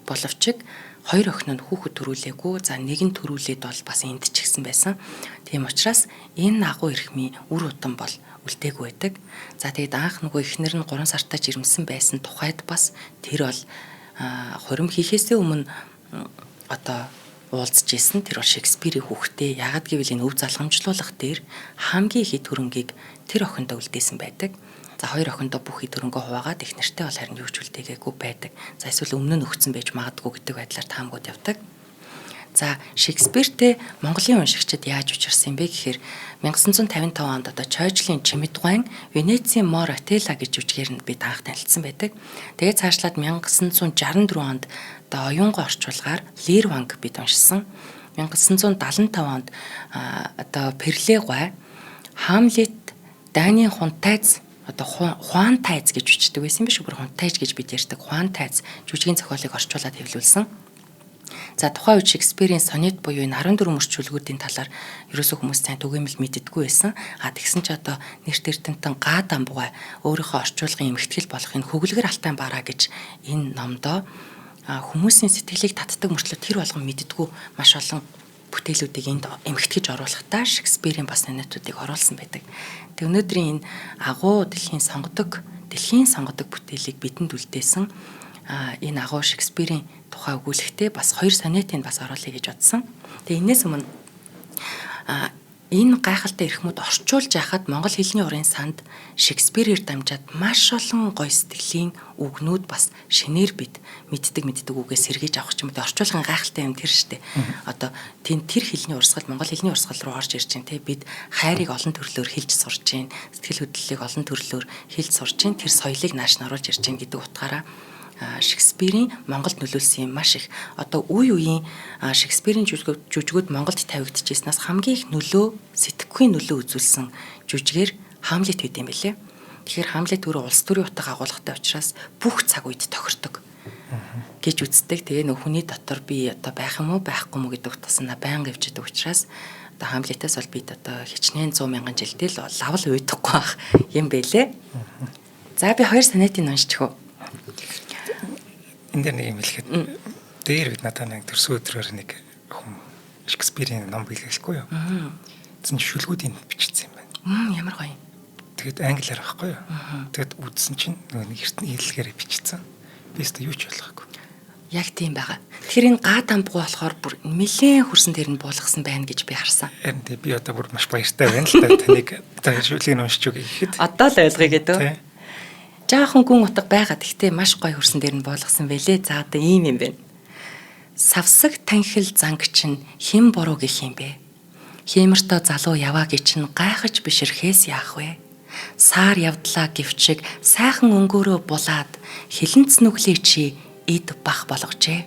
Боловч 2 охин нь хүүхэд төрүүлээгүй. За нэг нь төрүүлээд бол бас энд ч гисэн байсан. Тийм учраас энэ агуу эрхмийн үр удам бол үлдээгүй байдаг. За тэгээд анх нөгөө эхнэр нь 3 сартаа жирэмсэн байсан тухайд бас тэр бол хурим хийхээсээ өмнө одоо уулзж исэн. Тэр бол Шекспирийн хүүхдээ яагаад гэвэл энэ өв залгамжлуулах дээр хамгийн их хөрөнгийг тэр охиндоо үлдээсэн байдаг. За 2 охиндоо бүх хөрөнгөө хуваагаад их нэртэй бол харин юу ч үлдээгээгүй байдаг. За эсвэл өмнө нь өгсөн байж магадгүй гэдэг байдлаар таамгууд явдаг. За Шекспиртэй Монголын уншигчид яаж учирсан бэ гэхээр 1955 онд одоо Чойжлийн Чимэд гуайн Венецийн Мор Отела гэж жүжигээр нь бид анх танилцсан байдаг. Тэгээд цаашлаад 1964 онд одоо оюунган орчуулгаар Лир Ванг бид уншсан. 1975 онд одоо Перле гуай Хамлет Данийн хунтайз одоо Хуан тайз гэж бичдэг байсан биш үү? Хунтайз гэж бид ярьдаг. Хуан тайз жүжигийн зохиолыг орчуулад хэвлүүлсэн. За тухайн үед Шекспирийн сонет буюу энэ 14 мөрчүүлгүүдийн талаар ерөөсөө хүмүүс сайн түгээмэл мэддэггүй байсан. Тэгсэн ч одоо нэрт эрдэмтэн Гадам бугай өөрийнхөө орчуулгын эмхтгэл болох энэ хөглөгөр алтай бараа гэж энэ номдоо хүмүүсийн сэтгэлийг татдаг мөртлөө тэр болгон мэддэггүй маш олон бүтээлүүдийг энд эмхтгэж оруулахдаа Шекспирийн бас сонетуудыг оруулсан байдаг. Тэг өнөөдрийн энэ агуу дэлхийн сонгодог бүтээлийг бидэнд үлдээсэн энэ агуу Шекспирийн тухай өгүүлэхдээ бас 2 сонетыг бас оруулъя гэж бодсон. Тэгээ энэс өмнө энэ гайхалтай эрхмүүд орчуулж яхад монгол хэлний урын санд Шекспирээр дамжаад маш олон гоё сэтгэлийн үгнүүд бас шинээр бид мэддэг үгээс сэргээж авах ч юм уу орчуулгын гайхалтай юм тэр штэ. Одоо тэр хэлний урсгал монгол хэлний урсгал руу орж ирж байна те бид хайрыг олон төрлөөр хэлж сурж байна. Сэтгэл хөдлөлийг олон төрлөөр хэлж сурж байна. Тэр соёлыг нааш нь оруулж ирж байна гэдэг утгаараа Шекспирийн Монголд нөлөөлсөн юм маш их. Одоо үеийн Шекспирийн жүжигүүд Монголд тавигдчихснаас хамгийн их сэтгэхүйн нөлөө үзүүлсэн жүжигээр Хамлет байд юм билээ. Тэгэхээр Хамлет өөрөө улс төрийн утга агуулгатай учраас бүх цаг үед тохирдог гэж үздэг. Тэгээ нөх хүний дотор би одоо байх юм уу байхгүй юм уу гэдэг утгаснаа байнга явж байгаа учраас одоо Хамлетээс бол бид одоо хичнээн 100 мянган жилдээ л лавл уйдахгүй байх юм бэлээ. За би 2 сонетыг уншчих уу. Энд дээр нэг юм хэлэхэд дээр бид надад нэг төрсөн өдрөөр нэг хүн Шекспирийн ном биелэхгүй юу. Тэсэн шүлгүүдийг бичсэн юм байна. Ямар гоё. Тэгээд англиар байхгүй юу. Тэгээд үзсэн чинь нэг эртний хэллэгээр бичсэн. Би өөртөө юу ч ойлгоогүй. Яг тийм байгаа. Тэгэхээр энэ Гадам бугай болохоор бүр нэлээд хөрсөн дээр нь буулгасан байна гэж би харсан. Харин би одоо бүр маш баяртай байна л да таныг одоо шүлгийг уншиж өгье гэхэд. Одоо л ойлгоё гэдэг. Жаахан гүн утга байгаа. Гэхдээ маш гоё хөрсөн дээр нь буулгасан байлээ. За одоо ийм юм байна. Савсаг танхил занг чинь хэн буруу гэх юм бэ? Хиймэртөө залуу яваа гэж чинь гайхаж бишэрхээс яах вэ? Саар явдлаа гэвчиг сайхан өнгөөрөө булаад хилэнц нүглээ чи эд бах болгожээ.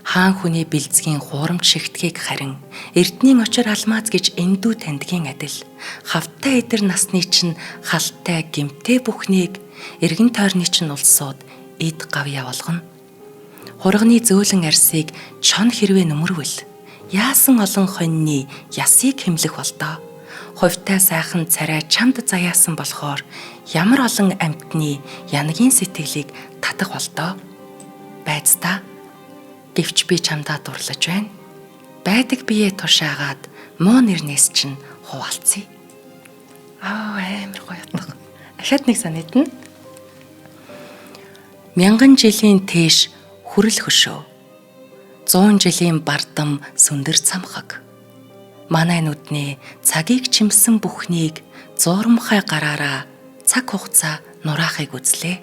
Хаан хүний бэлзгийн хуурамч шигтгийг харин эрднийн очор алмаз гэж эндүү тандгийн адил хавтаа эдэр насны чинь халттай гимтэй бүхнийг эргэн тойрны чинь улсууд эд гавья болгоно. Хурганы зөөлөн арсыг чон хэрвээ нөмөрвөл яасан олон хоньны ясыг хэмлэх болдоо. Хувьтай сайхан царай чамд заяасан болохоор ямар олон амьтны янагийн сэтгэлийг татах болдоо. Байцдаа гэвч би чамдаа дурлаж байна. Байдаг бие тушаагаад муу нэрнээс чинь хуваалцъя. Амар гоё утга. Ахад нэг санагдана. 1000 жилийн тээш хүрэл хөшөө. 100 жилийн бардам сүндэр цамхаг. Манай нүднээ цагийг чимсэн бүхнийг зуурамхай гараараа цаг хугацаа нураахыг үзлээ.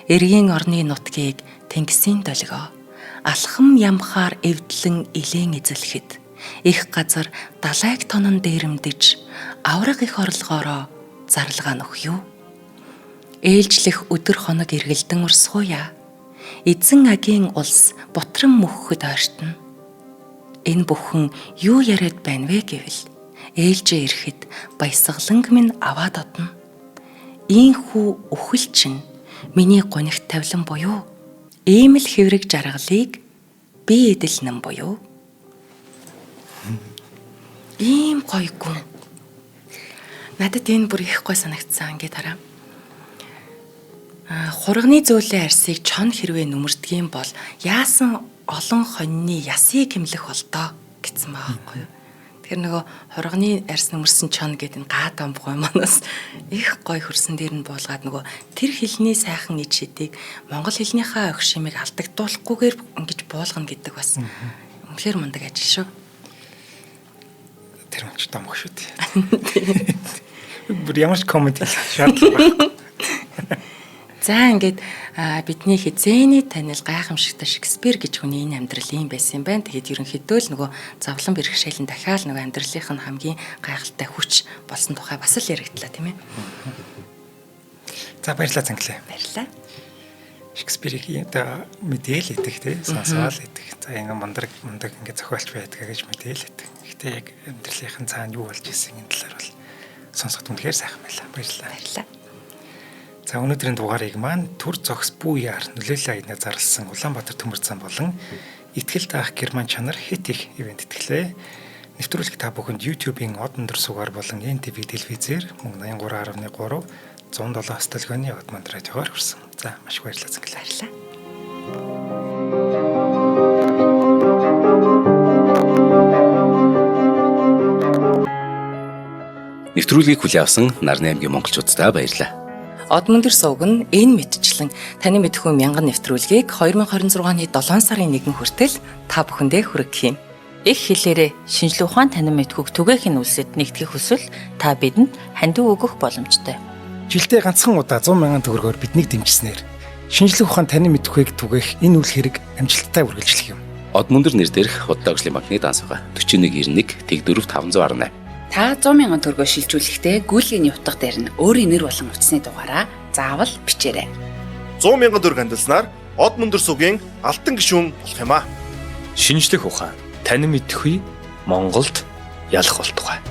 Эргийн орны нутгийг тэнгисийн долгио. Алхам ямхаар эвдлэн илэн эзэлхэд их газар далайг тонон дээрэмдэж авраг их орлогоороо зарлага нөх юу. Ээлжлэх өдөр хоног эргэлдэн урсгууя. Эзэн агийн улс бутран мөхөхөд ойртно. Энэ бүхэн юу яриад байна вэ гэвэл ээлжээ ирэхэд баясгаланг минь аваад одно. Ийхүү өхөл чинь миний гонигт тавилан буюу ийм л хэврэг жаргалыг би эдэлнэн буюу ийм гоё гүн. Надад энэ бүр их гоё санагдсан. Ингээд хараа. Хурганы зөөлөн арсыг чон хэрвээ нүмердгийм бол яасан олон хоньны ясыг хэмлэх болтоо гэсэн байгаа байхгүй юу. Тэгэхээр нөгөө хурганы арс нүмерсэн чон гэдэг энэ гад амбгой манаас их гоё хөрсөн дээр нь буулгаад нөгөө тэр хэлний сайхан ид шидийг монгол хэлнийхээ огшимыг алдагдуулахгүйгээр ингэж буулгана гэдэг бас үнэхээр мундаг ажил шүү. Тэр нь ч домох шүү дээ. Бүр ямар ч коммент шаардлага байхгүй. За ингээд бидний хизээний танил гайхамшигтай Шекспир гэж хүний энэ амьдрал ийм байсан юм байна. Тэгэхэд ерөнхийдөө л нөгөө зовлон бэрхшээл нь дахиад нөгөө амьдралынх нь хамгийн гайхалтай хүч болсон тухай бас л яригдлаа тийм ээ. За баярлалаа Цангалаа. Баярлалаа. Шекспирийн мэдээл идэх тий сонсоол идэх. За ингэ мундаг ингэ зохиолч байдаг гэж мэдээл идэх. Гэхдээ яг амьдралынхын цаана юу болж ирсэн энэ талаар бол сонсоход үнэхээр сайхан байлаа. Баярлалаа. Баярлалаа. За өнөөдрийн дугаарыг маань төр зогс буяар нөлөөлөл аянаа зарласан Улаанбаатар төмөр зам болон итгэл даах герман чанар хит их ивент итгэлээ. Нэвтрүүлэг та бүхэнд YouTube-ийн од өндөр сугаар болон NTV телевизээр мөн 83.3 107 столгоны од манд радиогоор хүрсэн. За маш их баярлалаа Цангалаа. Нэвтрүүлгийг хүлээн авсан Нарны аймгийн монголчуудаа баярлалаа. Од мөндөр сувг нь энэ мэдчлэн таны мэдхүү мянган нэвтрүүлгийг 2026 оны 7 сарын 1 хүртэл та бүхэндээ хүргэх юм. Их хэлээрээ шинжлэх ухаан танин мэдхүүг түгээхийн үлсэд нэгтгэх хүсвэл та бидэнд хандив өгөх боломжтой. Жилдээ ганцхан удаа 100,000 төгрөгөөр биднийг дэмжснээр шинжлэх ухаан танин мэдхүйг түгээх энэ үйл хэрэг амжилттай үргэлжлэх юм. Од мөндөр нэр дээрх Худалдаа өвчлийн банкны дансага 4191 Тэг 4 518. Та 100,000 төгрөгөө шилжүүлэхдээ гүйлгээний утга дээр нь өөрийн нэр болон утасны дугаараа заавал бичээрэй. 100,000 төгрөг хандалснаар Од мөндөр сувгийн алтан гишүүн болох юм а. Шинжлэх ухаан танин мэдхгүй Монголд ялах болтугай.